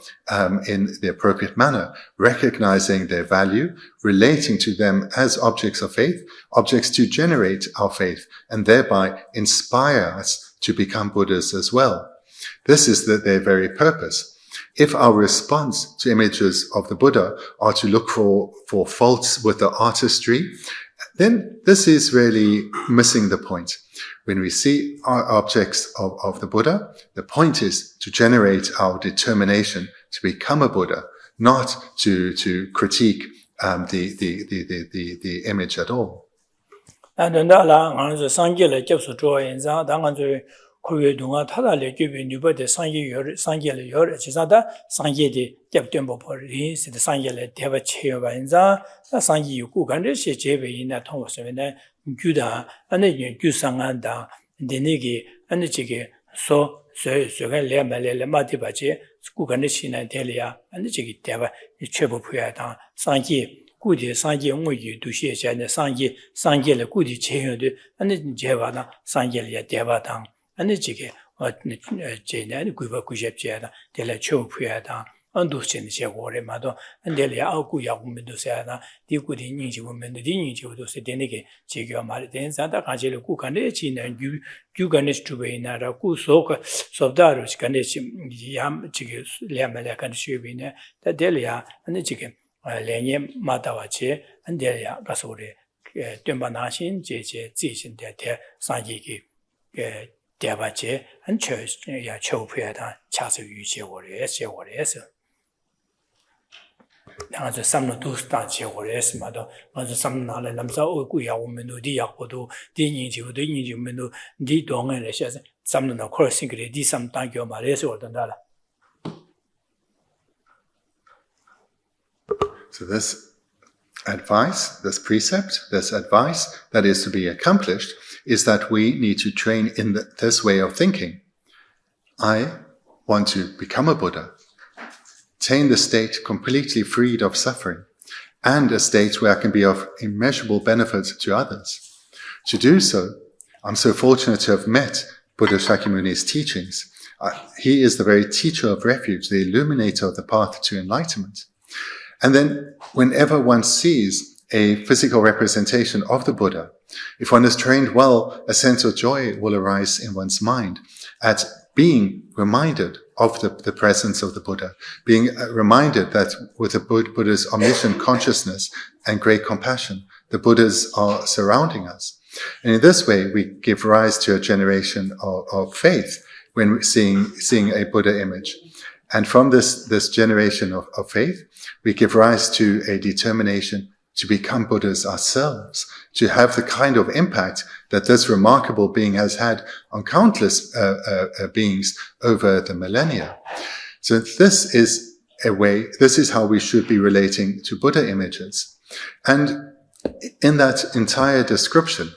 in the appropriate manner, recognizing their value, relating to them as objects of faith, objects to generate our faith, and thereby inspire us to become Buddhas as well. This is their very purpose. If our response to images of the Buddha are to look for faults with the artistry, then this is really missing the point. When we see our objects of the Buddha, the point is to generate our determination to become a Buddha, not to critique the image at all. Kowe dunga tada le gyubi nyuba de sangye le yor, chisada sangye de gyab tuenpo pori, sida sangye le deba cheyo ba inza, sangye yu gu gandre she chebe ina tongwa sewe na gyu da, ane gyu sangan da, dine gi, ane chige so gan le ma le ma di ba che, gu gandre she na dele ya, ane chige deba chebo puya da, sangye, gu de sangye ngu yu du she che, sangye le gu di cheyo de, ane jeba da, sangye le ya deba da, and the jiggy, what Jane and Guba Kujepjada, de la Chopuada, 안도신 제고래 마도 안델이야 아구 야구면도 세나 디구디 닝지 보면도 디닝지도 세 되네게 제가 말이 된 산다 가지를 구간에 지는 유간에 주베이나라 구속 소다로 시간에 ям 지게 래말야간 쉬비네 다델이야 아니 지게 레니 마다와체 안델이야 가서래 뜸바나신 제제 지신대 대 상기기 대바제 안처야 초표다 차서 유지고래서 나서 삼노 두스타 제고래스마도 먼저 삼나래 남자 오구야 오면도 디약고도 디니지도 디니지면도 디동에서 삼노 코르싱그레 디삼탄교 말에서 얻는다라. So this advice, this precept, this advice that is to be accomplished is that we need to train in this way of thinking. I want to become a Buddha, attain the state completely freed of suffering, and a state where I can be of immeasurable benefit to others. To do so, I'm so fortunate to have met Buddha Shakyamuni's teachings. He is the very teacher of refuge, the illuminator of the path to enlightenment. And then whenever one sees a physical representation of the Buddha, if one is trained well, a sense of joy will arise in one's mind at being reminded of the presence of the Buddha, being reminded that with the Buddha's omniscient consciousness and great compassion, the Buddhas are surrounding us. And in this way, we give rise to a generation of faith when seeing a Buddha image. And from this generation of faith, we give rise to a determination to become Buddhas ourselves, to have the kind of impact that this remarkable being has had on countless beings over the millennia. So this is how we should be relating to Buddha images. And in that entire description,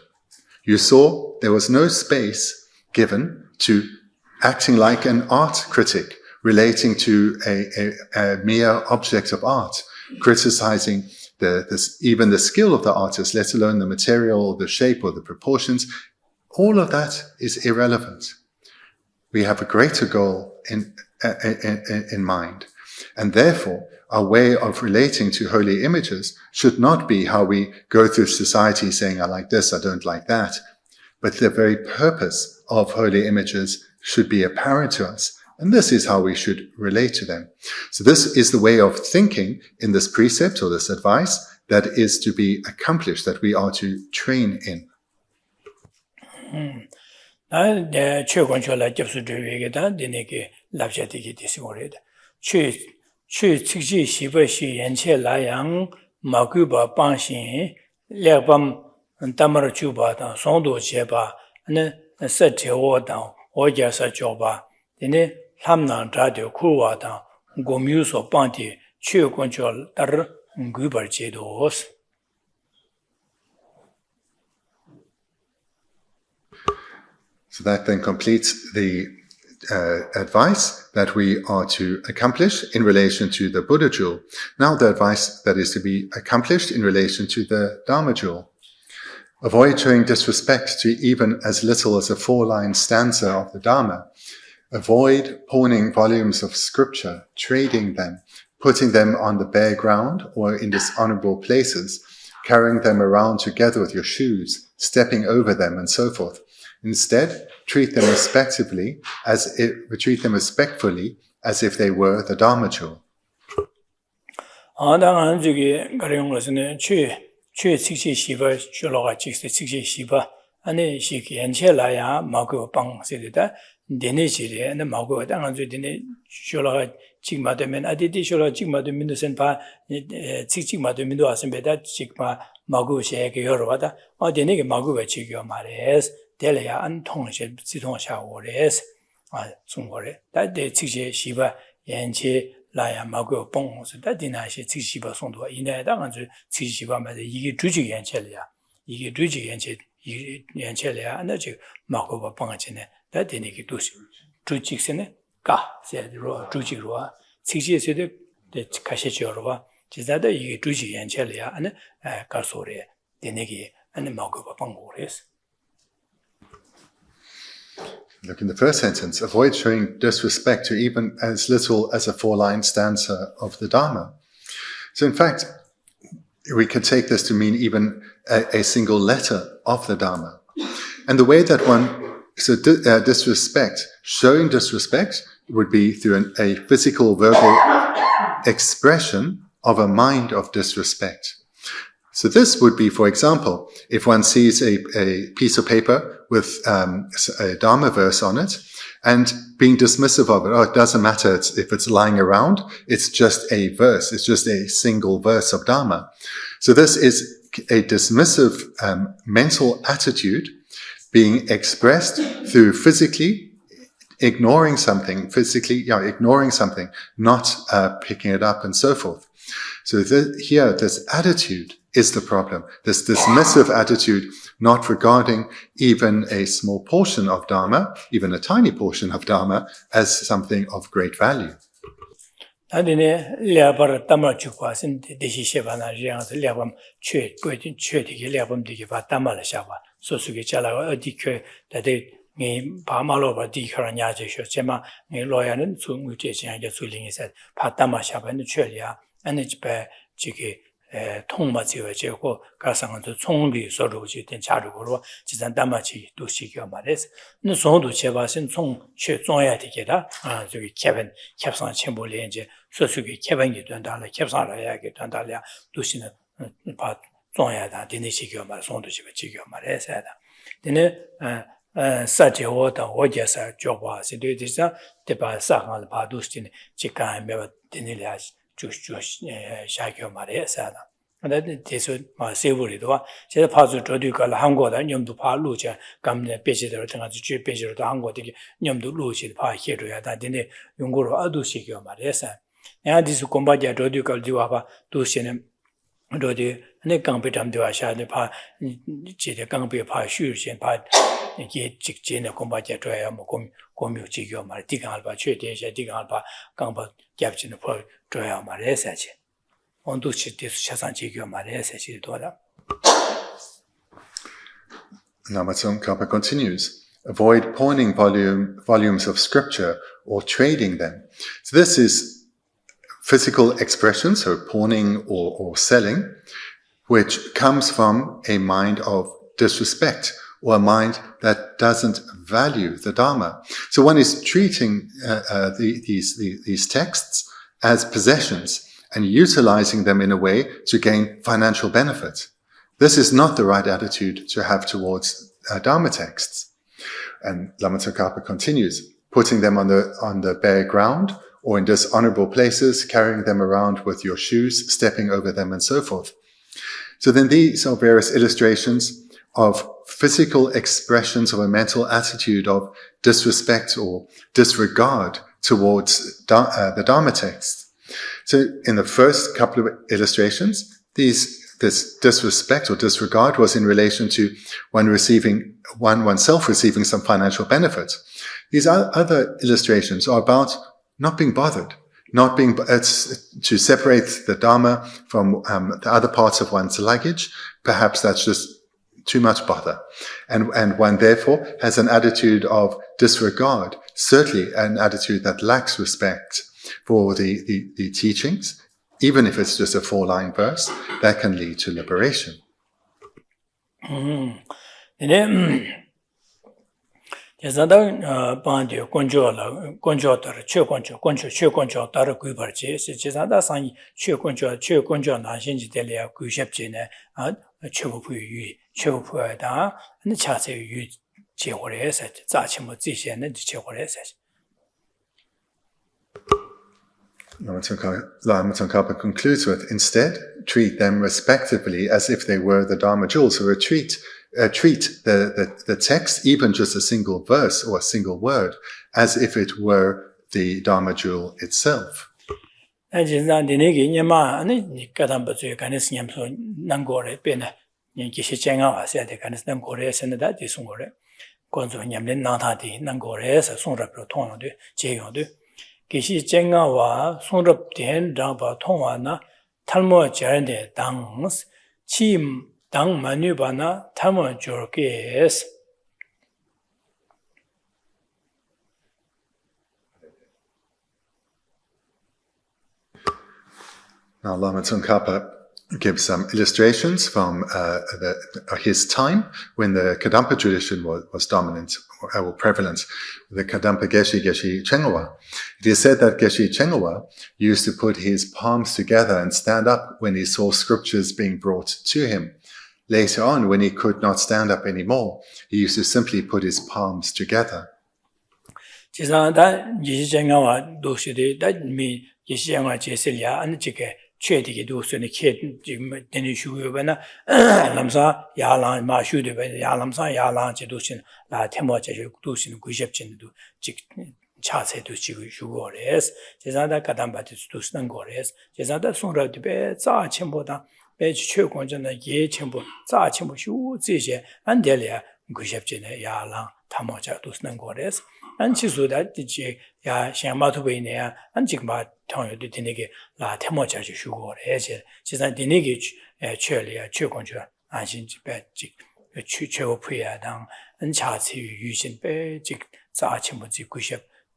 you saw there was no space given to acting like an art critic, relating to a mere object of art, criticizing even the skill of the artist, let alone the material, the shape, or the proportions. All of that is irrelevant. We have a greater goal in mind. And therefore, our way of relating to holy images should not be how we go through society saying, I like this, I don't like that. But the very purpose of holy images should be apparent to us. And this is how we should relate to them. So this is the way of thinking in this precept or this advice that is to be accomplished, that we are to train in. Lamnan radio kurwata gomyuso panti chue control tar gubar chedos. So that then completes the advice that we are to accomplish in relation to the Buddha jewel. Now the advice that is to be accomplished in relation to the Dharma jewel. Avoid showing disrespect to even as little as a 4-line stanza of the Dharma. Avoid pawning volumes of scripture, trading them, putting them on the bare ground or in dishonorable places, carrying them around together with your shoes, stepping over them, and so forth. Instead, treat them respectfully as if they were the Dharma jewel. Denizire and the Mago Danganzu Dine Shola Chigma de Men Aditi Shola Chigma de Mindusen Pa Chigma de Mindu Asembeda Chigma Magu Shake Yorwada or the Nigga Magu Chigio Mares, Delia and Tongshe Siton Shawores, Sungore, that day Tighe Shiva Yanche Laya Magu Pong, so that dinner she Tigshiba Sondo in a Danganzu Tigshiba Mad Yigi Druji Yanchelia, Yigi Druji Yanchelia, and the Mago Pongachine. That didn't get to Drujiksene, Ka, said Roa, Drujirua, 6 years the Kashachorova, Chizada, Druji and Chelia, and Karsore, the Negi, and the Mago Pangores. Look in the first sentence, avoid showing disrespect to even as little as a 4-line stanza of the Dharma. So in fact, we could take this to mean even a single letter of the Dharma. And the way that showing disrespect would be through a physical, verbal expression of a mind of disrespect. So this would be, for example, if one sees a piece of paper with a Dharma verse on it and being dismissive of it. Oh, it doesn't matter if it's lying around. It's just a verse. It's just a single verse of Dharma. So this is a dismissive mental attitude being expressed through physically ignoring something, not picking it up and so forth. So here, this attitude is the problem. This dismissive attitude, not regarding even a small portion of Dharma, even a tiny portion of Dharma, as something of great value. 통마지어지고 가상도 총리 서로지 된 자료로 지단 담아지 도시겨 말해서 너 소도 제바신 총 최종해야 되게다 저기 캡상 첨부를 이제 소수기 개방이 된다라 캡상을 해야게 된다라 도시는 바 종해야다 되는 시기어 말 소도 집지겨 말해서 되네 사제오다 오제사 조바 시도디사 대바 상을 바도스tin 직간 매버 되는이야 주주 샤교 말해서 근데 대소 세부리도 제가 파주 저디가 한국다 념도 파루자 감내 배지대로 등아주 주 배지로도 한국되게 념도 루시 파해로야 다데 용고로 아두시교 말해서 내가 디스 공부자 저디가 지와봐 도시는 저디 내 강배담도 하셔야 파 제대 강배 파 쉬르신 파 이게 직진의 공부자 줘야 뭐 공묘지교 말 디강을 봐 최대시 디강을 봐 강바 겹치는 법 줘야 말해서지 온도치 대수 차산지교 말해서지 도다. Lama Tsongkhapa continues, avoid pawning volumes of scripture or trading them. So this is physical expression, so pawning or selling, which comes from a mind of disrespect or a mind that doesn't value the Dharma. So one is treating these texts as possessions and utilizing them in a way to gain financial benefit. This is not the right attitude to have towards Dharma texts. And Lama Tsongkhapa continues, putting them on the bare ground or in dishonorable places, carrying them around with your shoes, stepping over them and so forth. So then these are various illustrations of physical expressions of a mental attitude of disrespect or disregard towards the Dharma text. So in the first couple of illustrations, this disrespect or disregard was in relation to oneself receiving some financial benefit. These other illustrations are about not being bothered, to separate the Dharma from the other parts of one's luggage. Perhaps that's just too much bother. And one therefore has an attitude of disregard, certainly an attitude that lacks respect for the teachings, even if it's just a 4-line verse, that can lead to liberation. Lama Tsongkhapa concludes with, instead, treat them respectively as if they were the Dharma jewels, or treat the text, even just a single verse or a single word, as if it were the Dharma jewel itself. Geshe Thubten Rabten talmo jarande dangs chim dang manubana tamo jorkes Now, Lama Tsongkhapa gives some illustrations from his time when the Kadampa tradition was dominant or prevalent, the Kadampa Geshe Chengawa. It is said that Geshe Chengawa used to put his palms together and stand up when he saw scriptures being brought to him. Later on, when he could not stand up anymore, he used to simply put his palms together. 최디게 도스네 케 되는 슈고바나 람사 야랑 마슈데 야람사 야랑 제도신 라 테모제 도신 구십진도 직 차세도 지고 슈고레스 제자다 가담바티스 도스는 거레스 제자다 송라드베 자침보다 배치 최고전의 예 첨부 자침부 슈这些 안델이야 구십진의 야랑 타모자 도스는 거레스 안치수다 지지 야 샹마토베네야 안직마 통요도 되게 라 테모자지 슈고레제 지산 되게 최리야 최권주 안신지배직 최고부야당 안차치 유신배직 자침부지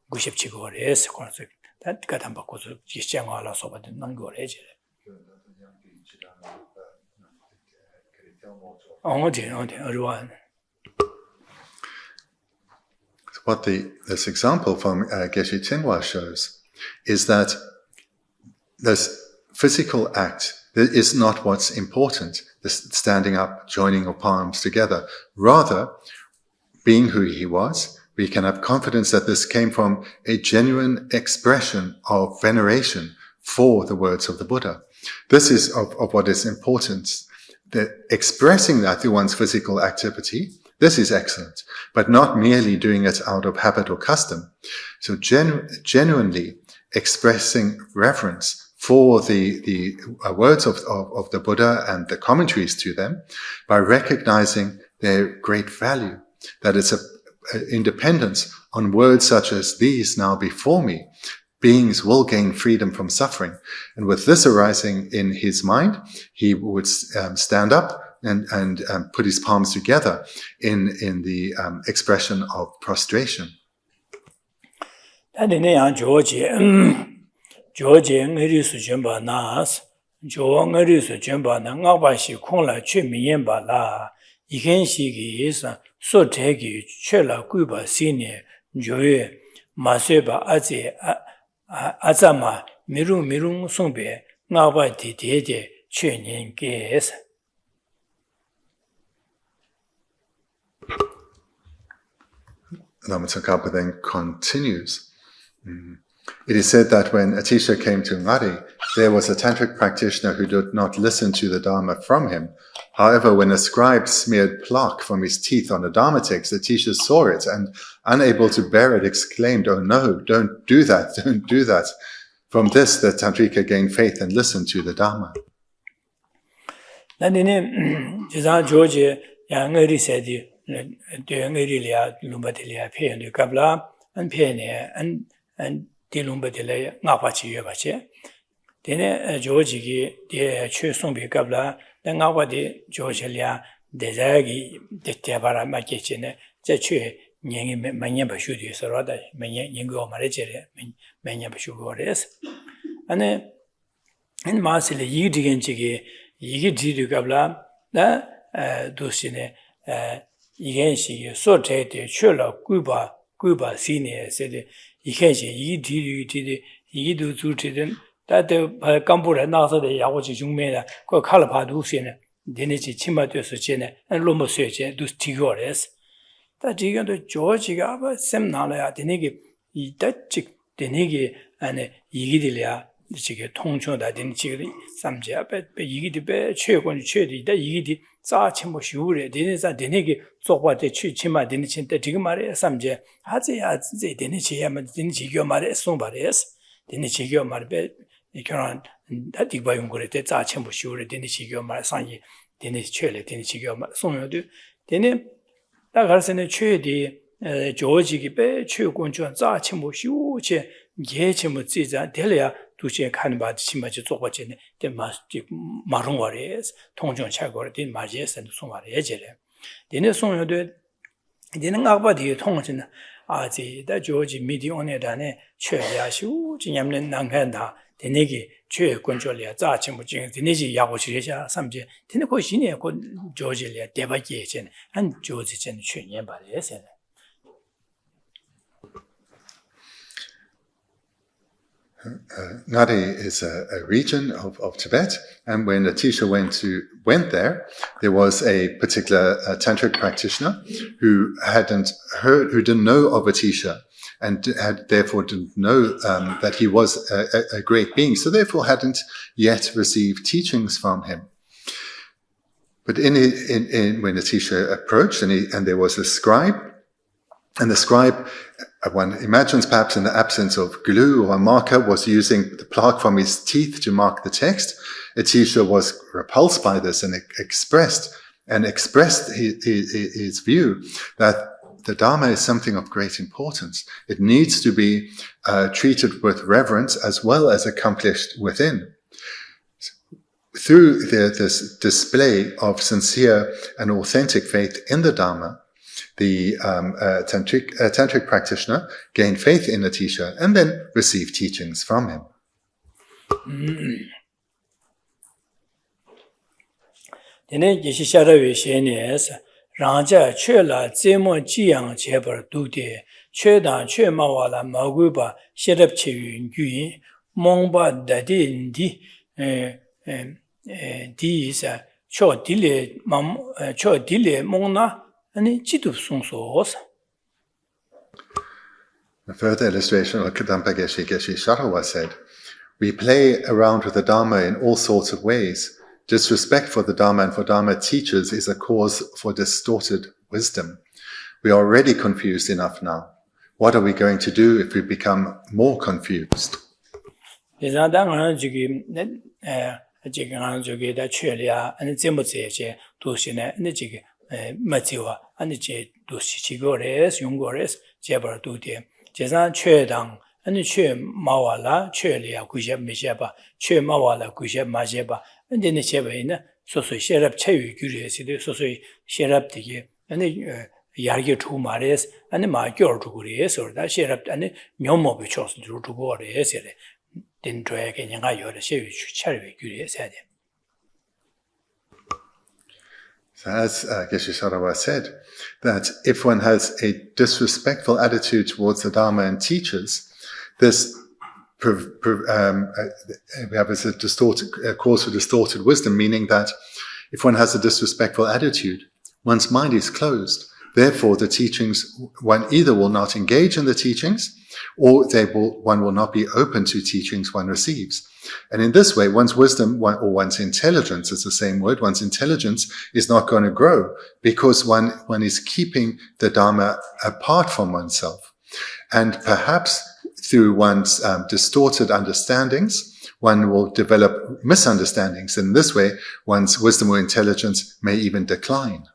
90지고레스 그래서 단가담 바꿔서 지장화라서 받는 거래제 어디 어려운 What this example from Geshe Chenghwa shows is that this physical act is not what's important, this standing up, joining your palms together. Rather, being who he was, we can have confidence that this came from a genuine expression of veneration for the words of the Buddha. This is of what is important, that expressing that through one's physical activity. This is excellent, but not merely doing it out of habit or custom. So genuinely expressing reverence for the words of the Buddha and the commentaries to them by recognizing their great value, that it's a independence on words such as these now before me. Beings will gain freedom from suffering. And with this arising in his mind, he would stand up and put his palms together in the expression of prostration. Lama Tsongkhapa then continues. It is said that when Atisha came to Ngari, there was a tantric practitioner who did not listen to the Dharma from him. However, when a scribe smeared plaque from his teeth on a Dharma text, Atisha saw it and, unable to bear it, exclaimed, "Oh no, don't do that, don't do that." From this, the tantrika gained faith and listened to the Dharma. Dene Georgie de Chusumbi Gabla, the Nawadi Georgelia, the Zagi, the Tabara Makicine, the Chu, Manyaba Shudis, or rather, Manyango Maricere, Manyaba Shugores. And then Marsili Yidiganchigi, Yigi Gabla, the Dusine, Yigenshi, Sorte, Chula, Cuba, Senior, said, Yikenshi, Yidi, Yidu Zutiden. That the Gambura Nasa, the Yawaji Jumena, go Calapaducina, Denichi Chimatus Chene, and Lomo Search, dus Tigores. That you to George Gaba, Semnala, Denigi, Dutchik, Denigi, and Yigidia, the Chicken Tongcho that didn't chili, some Japet, but Yigi Bear, Chirkon Chedi, that Yigi, Sarchimo Shure, Denis and Denigi, so what the Chima, Denichin, the Tigmare, some Jet, Hazi, Denichi, and Denichi Mare, somebody, Denichi Marbe. 이런 다디 바용 그랬대 자첨부 쉬우래 되는 시교 말상이 되는 최래 되는 시교 말 송여도 되는 다 가르스는 최디 조직이 배 최고권 자첨부 쉬우체 예첨부 지자 될이야 두시에 가는 바지 심하지 쪼거지네 되마 마롱거래스 통정 차거래 된 마지에서 송말에 예제래 되는 송여도 되는 악바디 통정은 아지 다 조지 미디온에 단에 최야시우 진ям는 난간다 데네기 최 권조리야 자침부 중 데네지 야고 지셔 삼제 데네 고 신에 고 조지리야 대바기 전 한 조지전 최년 발에서 Ngari is a region of Tibet, and when Atisha went there, there was a particular tantric practitioner who didn't know of Atisha, and therefore didn't know that he was a great being, so therefore hadn't yet received teachings from him. But when Atisha approached, and there was a scribe, and the scribe, one imagines perhaps in the absence of glue or a marker, was using the plaque from his teeth to mark the text. Atisha was repulsed by this and expressed his view that the Dharma is something of great importance. It needs to be treated with reverence as well as accomplished within. Through this display of sincere and authentic faith in the Dharma, the tantric practitioner gained faith in Atisha and then received teachings from him. Dene Geshe Thubten Rabten Rangja Chöla Zemo Jiyang Chebar Dukde Chödan Chö Mawala Maguba Sherab Cheyun Yu Mongba Dadi Di is a Cho Dile Mongna and Chitu Sungsos. A further illustration of Kadampa Geshe Thubten said, we play around with the Dharma in all sorts of ways. Disrespect for the Dharma and for Dharma teachers is a cause for distorted wisdom. We are already confused enough now. What are we going to do if we become more confused? And Chö Mawala, Chölia, Kushab Mishaba, Chö Mawala, Kushab Majeba, and then the Chevina, so Sherab Chevi, curious, so Sherab Tiki, and the Yargi two Mares, and the Margur to Gurias, or that Sherab and the Nyomo chose to go as it didn't drag any Ayo, the Chevi, Cherry, curious had him. So as Geshe Thubten said, that if one has a disrespectful attitude towards the Dharma and teachers, this we have as a cause for distorted wisdom, meaning that if one has a disrespectful attitude, one's mind is closed. Therefore, the teachings, one either will not engage in the teachings, or one will not be open to teachings one receives. And in this way, one's wisdom, or one's intelligence, it's the same word, one's intelligence is not going to grow because one is keeping the Dharma apart from oneself. And perhaps through one's distorted understandings, one will develop misunderstandings. In this way, one's wisdom or intelligence may even decline.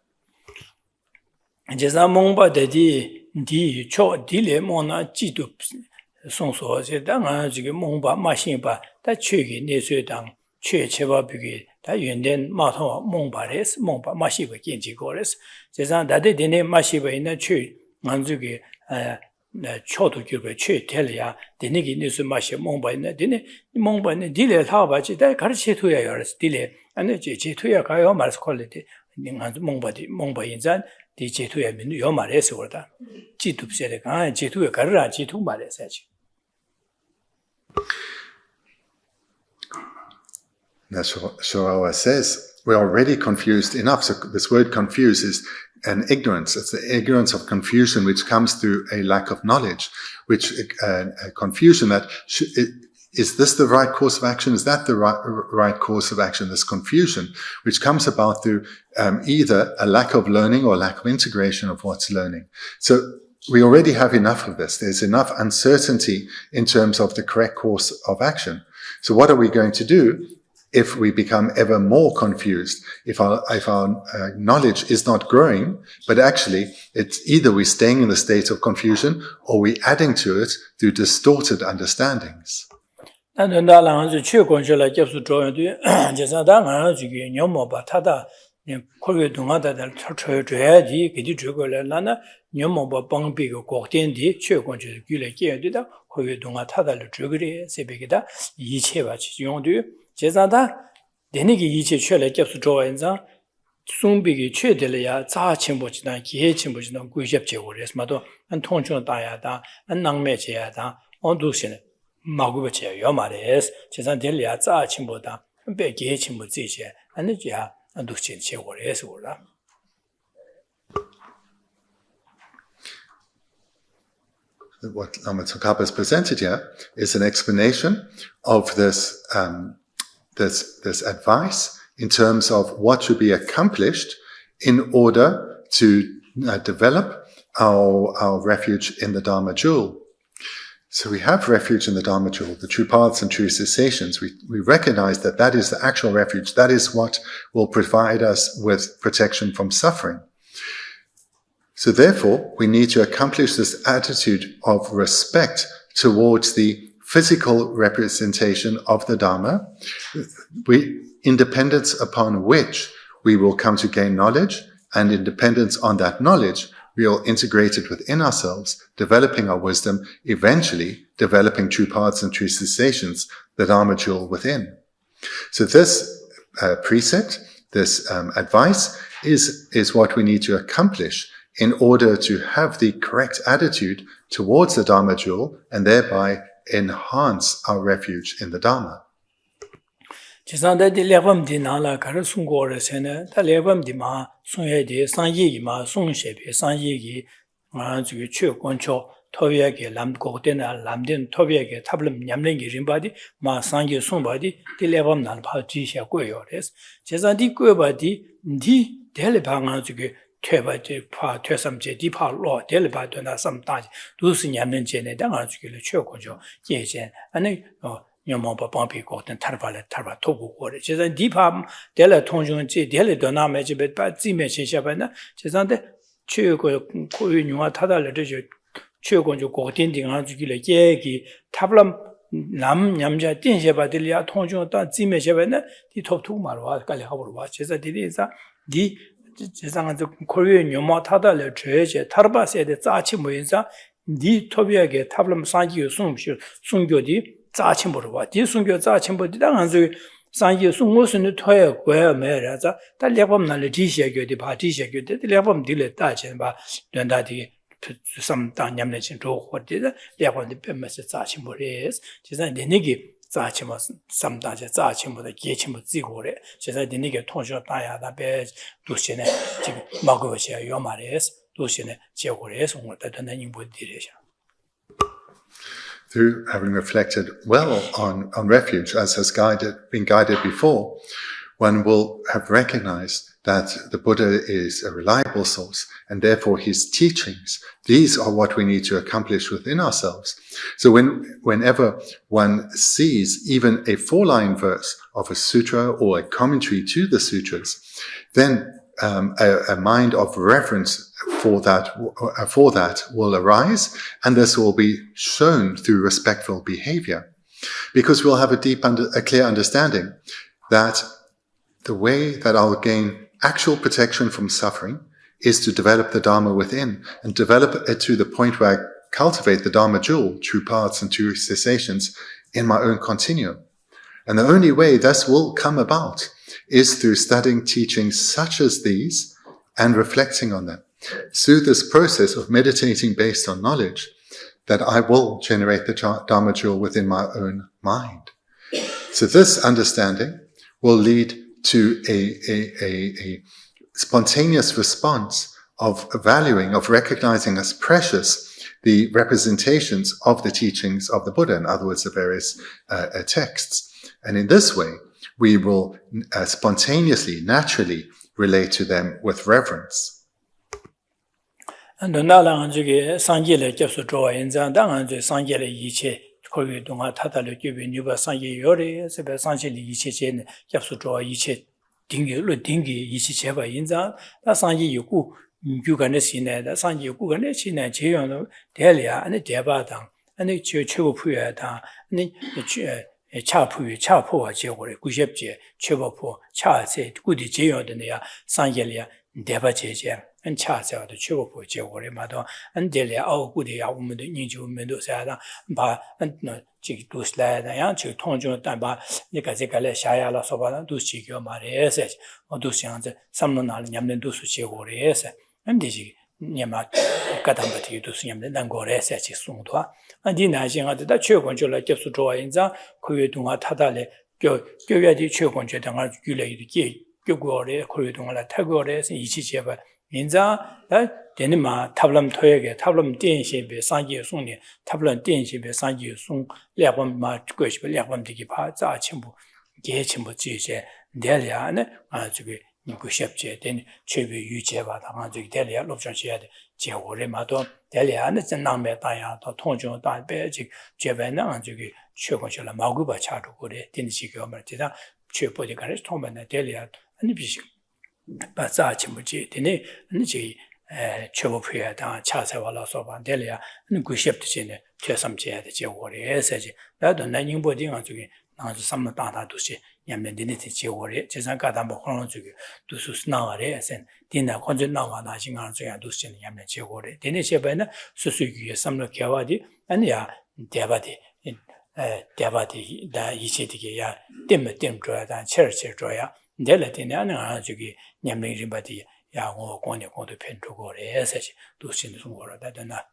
Choto Gilbert, Telia, the Nigi Nisu Mashi Momba, Dine, Momba, Dile Habachi, that Karchituya Dile, and the Jituya Kayomar's quality, Momba in Zan, the Jituya Yomares order. Jitu said, Jituya Kara, Jitu Mares. Shorawa says, we're already confused enough. So this word confuse is an ignorance. It's the ignorance of confusion which comes through a lack of knowledge, which a confusion that is this the right course of action? Is that the right course of action? This confusion, which comes about through either a lack of learning or lack of integration of what's learning. So we already have enough of this. There's enough uncertainty in terms of the correct course of action. So what are we going to do if we become ever more confused, if our knowledge is not growing, but actually it's either we're staying in the state of confusion or we're adding to it through distorted understandings? 콜게 동아다들 쳐줘야지 그디 주고라나 녀모바 방비고 고된디 최고주 규례 깨야되다 콜게 동아 타달을 주그리 새벽이다 이체와 지용도 제자다 내내기 이체 최래 겹수 좋아인자 송비기 최들이야 자침보지나 기해침보지나 구입 제고래서마도 한 통중 다야다 한 낭매제야다 언두시는 마구버체요 말레스 제자들이야 자침보다 배기해침보 지제 안느지야 안두신 제고래서 올라 What Lama Tsongkhapa has presented here is an explanation of this this advice in terms of what should be accomplished in order to develop our refuge in the Dharma jewel. So we have refuge in the Dharma jewel, the true paths and true cessations. We recognize that that is the actual refuge. That is what will provide us with protection from suffering. So therefore, we need to accomplish this attitude of respect towards the physical representation of the Dharma, independence upon which we will come to gain knowledge, and independence on that knowledge, we will integrate it within ourselves, developing our wisdom, eventually developing true paths and true cessations, the Dharma jewel within. So this precept, this advice, is what we need to accomplish in order to have the correct attitude towards the Dharma jewel and thereby enhance our refuge in the Dharma. 지산데 딜레범디 나라 가르숭고르세네 달레범디마 송예디 상예기마 송셰비 상예기 아주 최권초 토비에게 람고데나 람된 토비에게 탑름 냠랭기 림바디 마 상예 송바디 딜레범 난 파지샤 고요레스 지산디 고바디 디 델레방아주게 퇴바지 파 퇴삼제 디파로 델바도나 삼다지 두스 냠는제네 당아주기를 최고죠 예전 아니 녀모바 방비 고든 타르발레 타르바 토고고레 제가 디파 델레 통중지 델레 도나메지베 빠지메 신샤바나 제산데 최고 고유뉴와 타달레죠 최고죠 고딘딩아주기를 예기 탑람 남 냠자 띵셰바들이야 통중 다 지메셰바나 디 톱투마로 깔리 하고로 제가 디리사 디 제상한 고유 녀모 타달레 죄제 타르바세데 자치 모인사 디 토비에게 탑람 상기요 송교디 자침보르와 디순교 자침보디 당한서 상기 송고스는 토에 고야메라자 달려범날 디시에교디 바디시에교디 달려범 딜레 따진 바 된다디 삼당 냠내진 로호디다 려범디 뱀메스 자침보레스 제가 내내기 자침스 삼다제 자침보다 계침보 지고래 제가 내내기 통조 따야다 배 도시네 지금 먹어셔야 요마레스 도시네 제고래스 오늘다 되는 인보디레샤 Through having reflected well on refuge, as has been guided before, one will have recognized that the Buddha is a reliable source, and therefore his teachings, these are what we need to accomplish within ourselves. So whenever one sees even a 4-line verse of a sutra or a commentary to the sutras, then a mind of reverence for that will arise, and this will be shown through respectful behavior, because we'll have a clear understanding that the way that I'll gain actual protection from suffering is to develop the Dharma within, and develop it to the point where I cultivate the Dharma jewel, true paths and true cessations, in my own continuum. And the only way this will come about is through studying teachings such as these and reflecting on them. Through this process of meditating based on knowledge, that I will generate the Dharma jewel within my own mind. So this understanding will lead to a spontaneous response of valuing, of recognizing as precious the representations of the teachings of the Buddha, in other words, the various texts. And in this way, we will spontaneously, naturally relate to them with reverence. And 나랑한적에 상계를 접수 좋아인자 당한적 상계를 이체 거기 동안 타달을 give 뉴바 상계 요리 세배 상실이 이체제는 접수 좋아 이체 딩기로 딩기 이체 제바 인자 나 상계 있고 유간의 신내다 상계 유간의 신내 제연도 대리야 아니 대바당 아니 최고 부여다 아니 차푸위 차포와 제고래 구십제 최보포 차세 구디 제요드네야 상jel이야 대바제제 안 차세와도 최보포 제고래 마도 안델이 아우구디야 우면도 인주면도 사다 바 지 두슬라야 지 통중 단바 니가 제가래 샤야라 소바나 두시교 말에서 어두시한테 삼론날 냠는 두수 제고래서 안디지 냐마 까담바티 두스냠데 난고래서 지 송도아 안디나싱한테 다 최고권줄라 접수 좋아인자 그외 동안 타달래 교회디 최고권줄 당을 규례이기 교고래 그외 동안 타고래서 이치제바 인자 데니마 탑람 토에게 탑람 띠엔시베 상지 송니 탑람 띠엔시베 상지 송 량범마 거시베 량범디기 파자 첨부 개첨부 지제 내려야네 저기 구십제 된 최비 유제바 당한 저기 내려야 롭션시야 돼 제고래 마도 내려야네 전남에 다야 더 통중 단배직 제배는 저기 최고실라 마구바 차도 그래 된지가 말지다 최보디 가르 통반에 내려야 아니 비식 바자 첨부지 되네 아니지 최보표야다 차세와라서 반델이야 구십지네 최삼제야 제고래서지 나도 난잉보딩아 저기 나도 삼마다다도시 냠면데니티 제고래 제상가다 뭐 그런 저기 두수스나와래 선 디나 건전 나와나 신경 저야 두시는 냠면 제고래 되네 제배는 수수기에 삼로 겨와디 아니야 대바디 대바디 다 이체디게야 땜땜 줘야다 철철 줘야 내려되네 아니야 저기 냠면리바디 야고 권에 고도 편주고래 해서지 두시는 중고라다 되나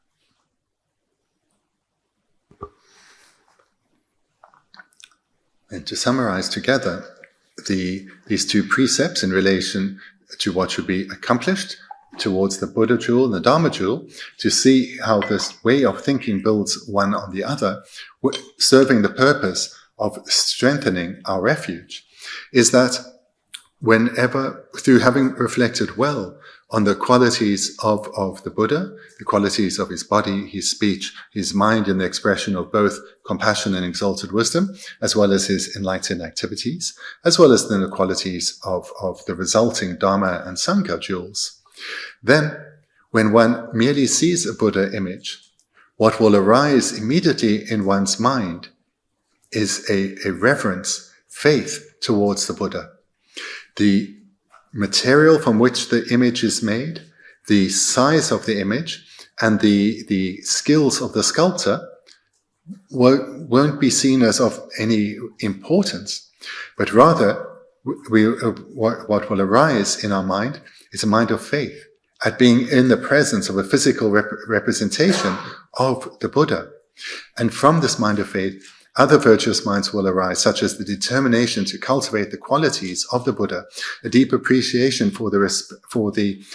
And to summarize together these two precepts in relation to what should be accomplished towards the Buddha jewel and the Dharma jewel, to see how this way of thinking builds one on the other, serving the purpose of strengthening our refuge, is that whenever, through having reflected well on the qualities of the Buddha, the qualities of his body, his speech, his mind in the expression of both compassion and exalted wisdom, as well as his enlightened activities, as well as the qualities of the resulting Dharma and Sangha jewels, then when one merely sees a Buddha image, what will arise immediately in one's mind is a reverence, faith towards the Buddha. The material from which the image is made, the size of the image, and the skills of the sculptor won't be seen as of any importance, but rather what will arise in our mind is a mind of faith at being in the presence of a physical representation of the Buddha. And from this mind of faith, other virtuous minds will arise, such as the determination to cultivate the qualities of the Buddha, a deep appreciation for the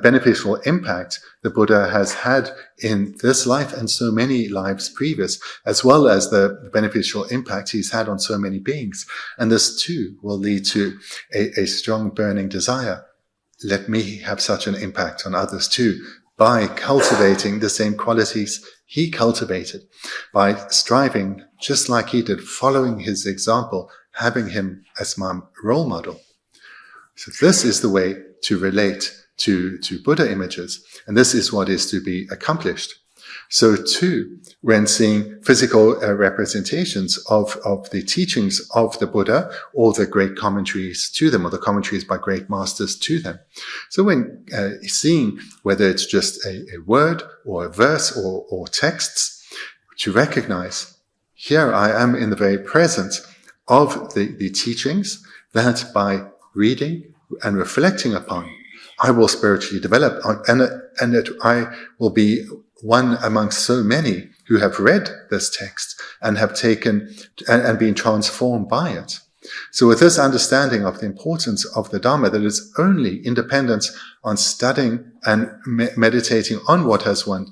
beneficial impact the Buddha has had in this life and so many lives previous, as well as the beneficial impact he's had on so many beings. And this too will lead to a strong burning desire. Let me have such an impact on others too, by cultivating the same qualities he cultivated, by striving just like he did, following his example, having him as my role model. So this is the way to relate to Buddha images, and this is what is to be accomplished. So too, when seeing physical representations of the teachings of the Buddha, or the great commentaries to them, or the commentaries by great masters to them. So when seeing whether it's just a word or a verse or texts, to recognize, here I am in the very presence of the teachings that by reading and reflecting upon, I will spiritually develop, and that I will be one amongst so many who have read this text and have taken and been transformed by it. So with this understanding of the importance of the Dharma, that is only independent on studying and meditating on what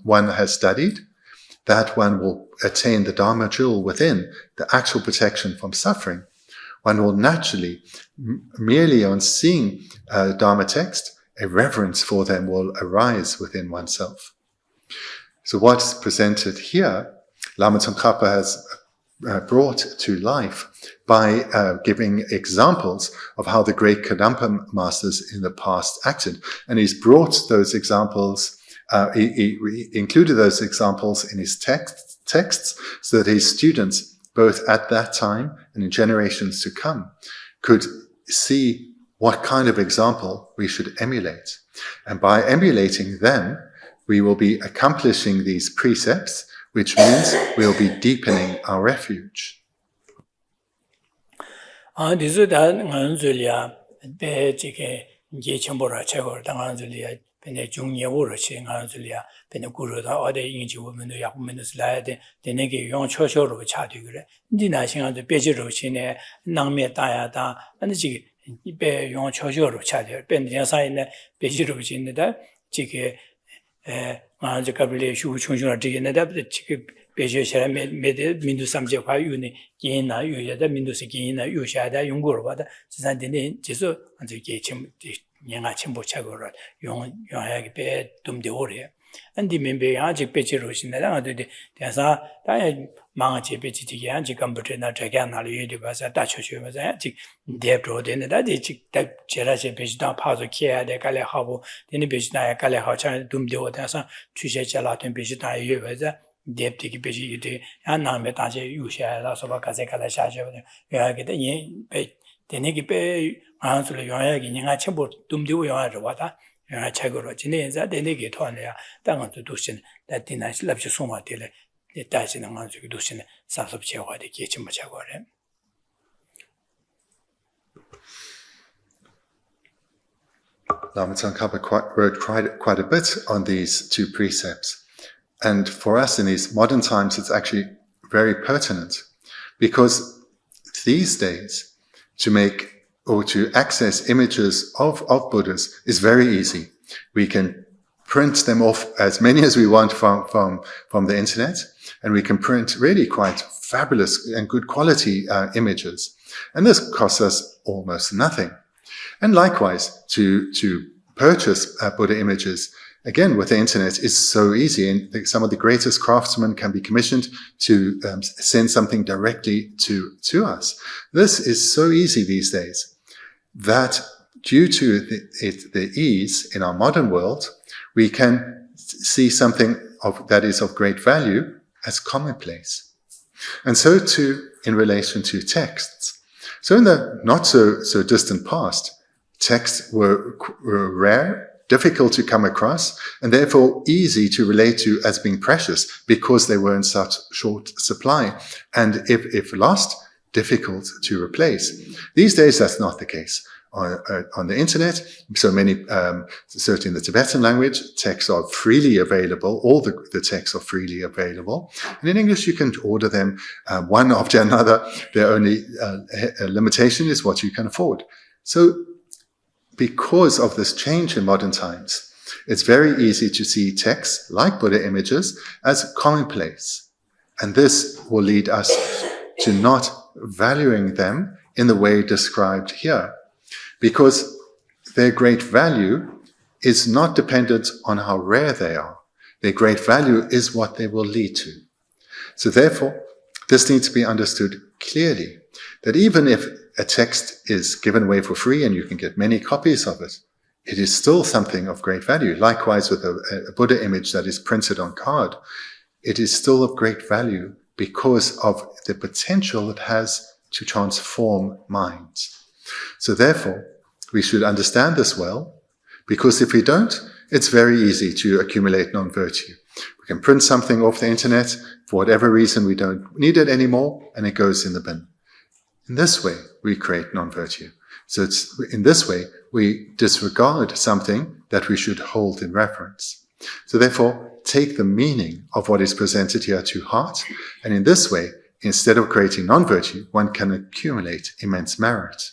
one has studied, that one will attain the Dharma jewel within, the actual protection from suffering. One will naturally, merely on seeing a Dharma text, a reverence for them will arise within oneself. So what's presented here, Lama Tsongkhapa has brought to life by giving examples of how the great Kadampa masters in the past acted. And he's brought those examples, he included those examples in his texts so that his students, both at that time and in generations to come, could see what kind of example we should emulate. And by emulating them, we will be accomplishing these precepts, which means we'll be deepening our refuge. Pene jungye wuro chi nga zulia pene guru da ode yingji wumendo yak wumendo slaya de denege yong chosho ro cha de gure ndi na singa de beji ro chi ne nangme da ya da ane ji be yong chosho ro cha de ben ya sai ne beji ro chi ne da ji ge nga ji ka bile shu chung chung de ne da ji ge beji sha me de mindu samje kwa yu ne yin na yu ya da mindu se yin na yu sha da yong guru ba da ji san de ne ji so an ji ge chim nyanga chimbo chagoro yong yong be dumde ore andi membe yaji pechiro shinada ade desa da manga che pechi ti yaji computer na jaga na le de basa da chocho ma za ji de pro de da de ji da jera che pechi da phazo kya de kale hawo de ne pechi da kale ha cha dumde o da sa chuje chala ten pechi da ye ba za de ti ki pechi de ya na me da je yu sha la so ba ka se kala sha je ya ge de yin pe de ne ki pe 안술로 영향이 내가 전부 dumdi고 영화를 와다 영화 책으로 지내자 되게 토하네요. 땅은 도신 나디나 실랍시 소마들에 다시는 안주기 도신 사섭 제화되 계치 뭐 자고래. Lama Tsongkhapa wrote quite a bit on these two precepts. And for us in these modern times, it's actually very pertinent because these days to make or to access images of Buddhas is very easy. We can print them off as many as we want from the internet, and we can print really quite fabulous and good quality images. And this costs us almost nothing. And likewise, to purchase Buddha images, again, with the internet is so easy, and some of the greatest craftsmen can be commissioned to send something directly to us. This is so easy these days that due to the ease in our modern world, we can see something that is of great value as commonplace. And so too in relation to texts. So in the not so distant past, texts were rare, difficult to come across, and therefore easy to relate to as being precious because they were in such short supply. And if lost, difficult to replace. These days, that's not the case. On the internet, so many, certainly in the Tibetan language, texts are freely available. All the texts are freely available. And in English, you can order them one after another. Their only limitation is what you can afford. So because of this change in modern times, it's very easy to see texts like Buddha images as commonplace. And this will lead us to not valuing them in the way described here, because their great value is not dependent on how rare they are. Their great value is what they will lead to. So therefore, this needs to be understood clearly, that even if a text is given away for free and you can get many copies of it, it is still something of great value. Likewise with a Buddha image that is printed on card, it is still of great value because of the potential it has to transform minds. So therefore, we should understand this well, because if we don't, it's very easy to accumulate non-virtue. We can print something off the internet, for whatever reason we don't need it anymore, and it goes in the bin. In this way, we create non-virtue. So it's in this way, we disregard something that we should hold in reverence. So therefore, take the meaning of what is presented here to heart, and in this way, instead of creating non-virtue, one can accumulate immense merit.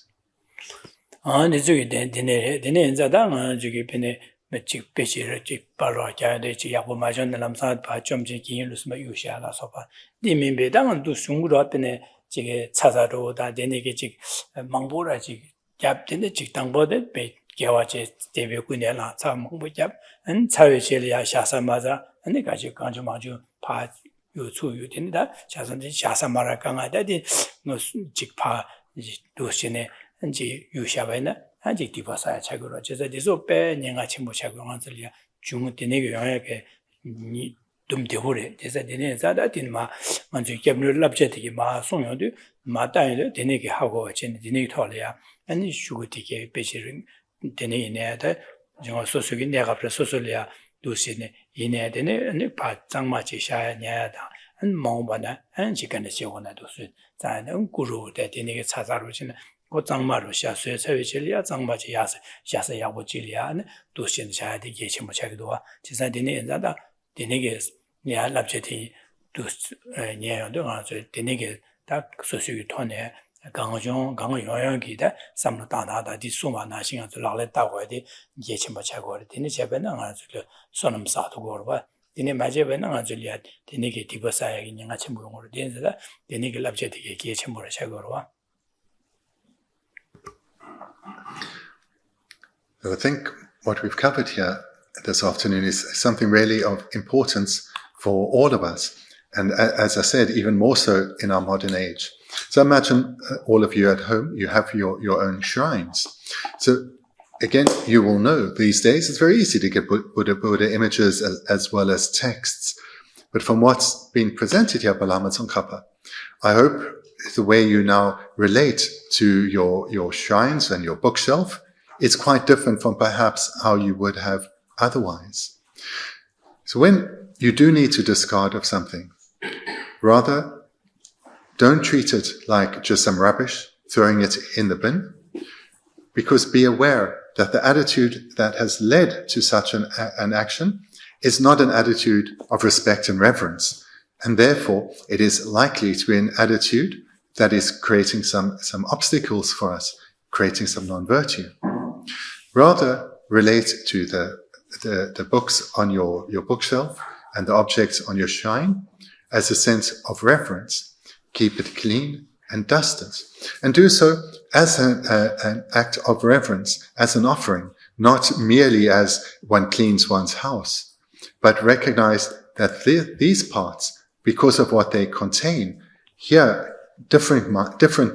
한지 유샤바이나 한지 디바사야 차고로 제가 디소 빼 내가 침보 차고 한들이야 중은 되게 영향에 니 dumdihuri. This is that in my Gabriel Objective, my song, my diet, the nigger hago, and the Nitolia, and the sugar ticket, picturing the name, social nega socialia, Lucine, in the part, Zangmachi Shire, Nyada, and Mombana, and she can see one of those. Then Guru that the nigger Sazaruchin. Zangmaru Shasui Savichilia, Zangmachi Yas, Shasaya Wachilian, Dushin Shad, Yechimachagua, Tisadini and Zada, the niggers, Nia Labjeti, Dus Nia Dunga, the nigger, that Susu Tone, Gangajon, Gangayogi, some Dana, the Suma Nashing of the Laleta, the Yechimachagua, the Nichaban, Sonam Satu Gorba, the Nimajaban, Juliet, the negative Basai in Yachimu, the nigger Labjeti, Yechimura Chagorwa. So I think what we've covered here this afternoon is something really of importance for all of us. And as I said, even more so in our modern age. So imagine all of you at home, you have your own shrines. So again, you will know these days it's very easy to get Buddha images as well as texts. But from what's been presented here by Lama Tsongkhapa, I hope the way you now relate to your shrines and your bookshelf is quite different from perhaps how you would have otherwise. So when you do need to discard of something, rather don't treat it like just some rubbish, throwing it in the bin, because be aware that the attitude that has led to such an action is not an attitude of respect and reverence, and therefore it is likely to be an attitude that is creating some obstacles for us, creating some non-virtue. Rather, relate to the books on your bookshelf and the objects on your shrine as a sense of reverence. Keep it clean and dusted. And do so as an act of reverence, as an offering, not merely as one cleans one's house, but recognize that these parts, because of what they contain, here different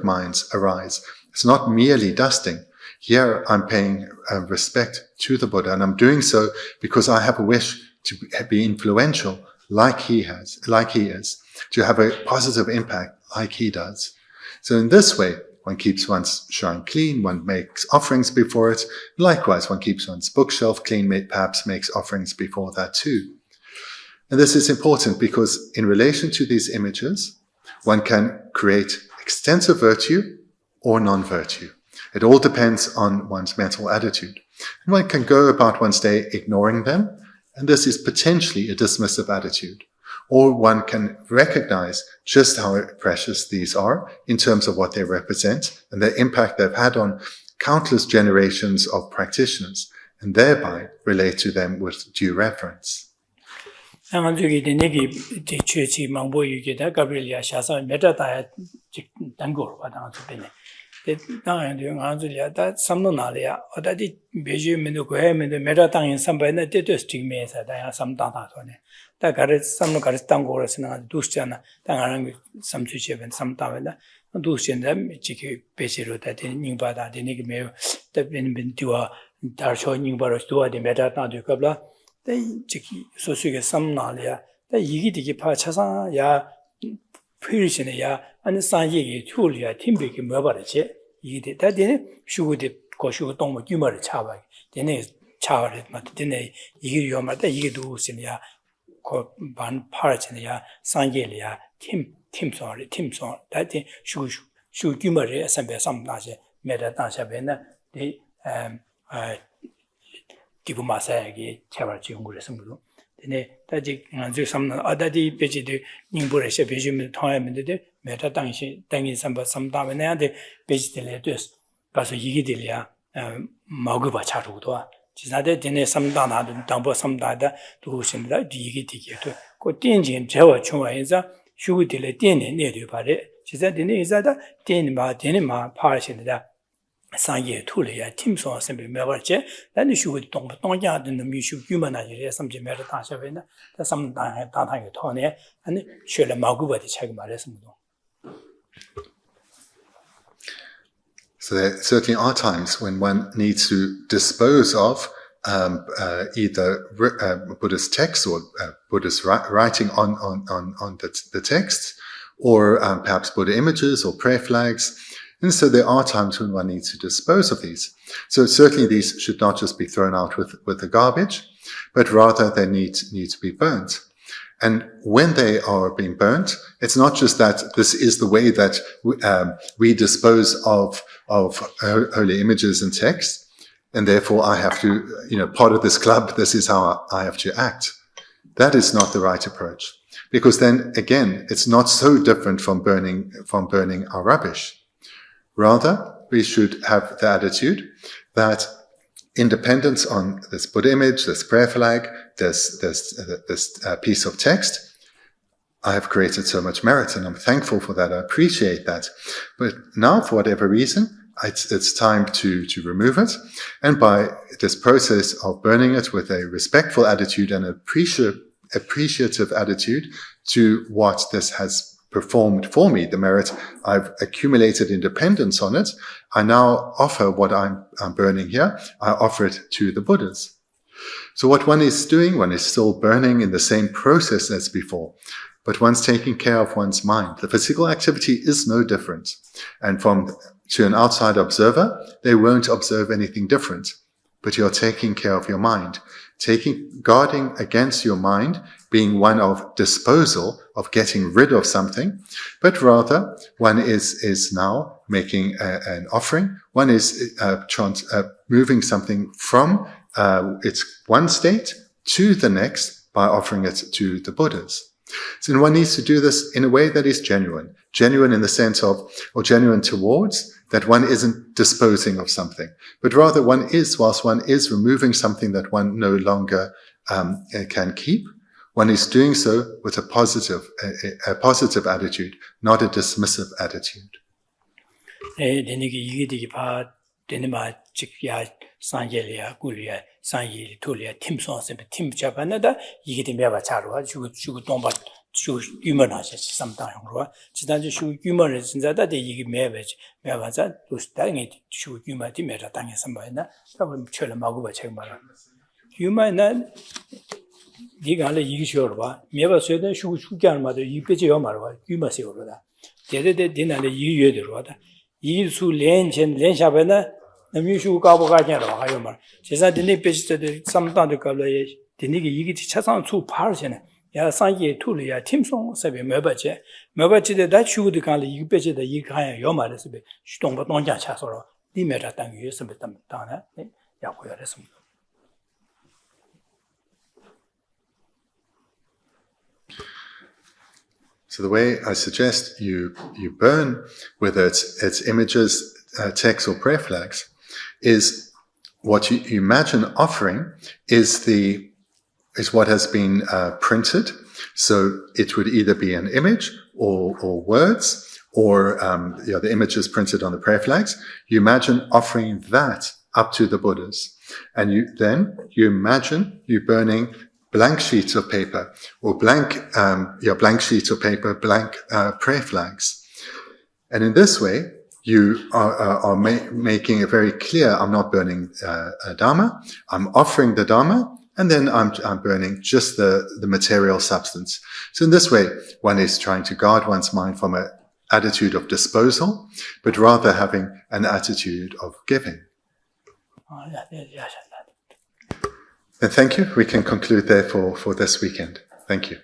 minds arise. It's not merely dusting. Here I'm paying respect to the Buddha, and I'm doing so because I have a wish to be influential like he is, to have a positive impact like he does. So in this way, one keeps one's shrine clean, one makes offerings before it. Likewise, one keeps one's bookshelf clean, perhaps makes offerings before that too. And this is important because in relation to these images, one can create extensive virtue or non-virtue. It all depends on one's mental attitude. And one can go about one's day ignoring them, and this is potentially a dismissive attitude. Or one can recognize just how precious these are in terms of what they represent and the impact they've had on countless generations of practitioners, and thereby relate to them with due reverence. That some Nalia, or that it Beju the Meta Tang in some by the district means that I have some data on it. That got it, some got it tangors and Dustiana, Tang some to ship and some Tavana, and Dustian them, Chiki Pesiro that in Nibada, the Nigmail, the Bendigo, Darsho Nibaros, the Meta Nadukabla, the Chiki, so she gets some Nalia, the Yigi Pachasa, ya. Perishia and the Sanyi, Tulia, Timbik, Mabarache, Yidi, that dinner, she would go Dom Humor Chava, the name is Chavar, but dinner, Yoma, the Yidu Sinia, Ban Parachinia, Sanyelia, Timson, that day, Shu Humor, some Naja, Meta Nasha Vena, the Tibumasagi, Chavar Jungu. That you some other page Nimburesha Bijim time in the Meta Tangi some time and the page the letters, but Yigidia Maguba Charutua. She's not that in some dana, dumbo some dada to send that Yigiti to go tinging Jawa Chua is a shoe delay near you, but she said the name is that Denima parish in that. Sanye Tulia, Timson, simply Mevache, then you should don't yard in the mutual humanize some Jimera Tashavina, that some time Tony, and should a Maguba the Chagmaresmo. So there certainly are times when one needs to dispose of either Buddhist texts or Buddhist writing on the texts, or perhaps Buddha images or prayer flags. And so there are times when one needs to dispose of these. So certainly these should not just be thrown out with the garbage, but rather they need to be burnt. And when they are being burnt, it's not just that this is the way that we dispose of holy images and texts, and therefore I have to, part of this club, this is how I have to act. That is not the right approach. Because then, again, it's not so different from burning our rubbish. Rather, we should have the attitude that independence on this Buddha image, this prayer flag, this piece of text, I have created so much merit and I'm thankful for that. I appreciate that. But now, for whatever reason, it's time to remove it. And by this process of burning it with a respectful attitude and appreciative attitude to what this has performed for me, the merit I've accumulated in dependence on it, I now offer what I'm burning here, I offer it to the Buddhas. So what one is doing, one is still burning in the same process as before, but one's taking care of one's mind. The physical activity is no different. And to an outside observer, they won't observe anything different, but you're taking care of your mind. Guarding against your mind being one of disposal, of getting rid of something, but rather one is now making an offering. One is moving something from its one state to the next by offering it to the Buddhas. So one needs to do this in a way that is genuine. Genuine in the sense of, or genuine towards, that one isn't disposing of something, but rather whilst one is removing something that one no longer can keep, one is doing so with a positive attitude, not a dismissive attitude. 야 상계 툴이야 팀송 세베 매바제 매바지데 다 추우디 간리 이베제데 이카야 요마레스베 슈동바 동자 차서로 리메라 땅 위에서 땅나 야고야레스니다. So the way I suggest you burn, whether it's images, texts or prayer flags, is what you imagine offering is what has been printed. So it would either be an image or words or the images printed on the prayer flags. You imagine offering that up to the Buddhas, and you imagine you burning blank sheets of paper or blank sheets of paper, blank prayer flags, and in this way you are making it very clear: I'm not burning Dharma. I'm offering the Dharma. And then I'm burning just the material substance. So in this way, one is trying to guard one's mind from an attitude of disposal, but rather having an attitude of giving. And thank you. We can conclude there for this weekend. Thank you.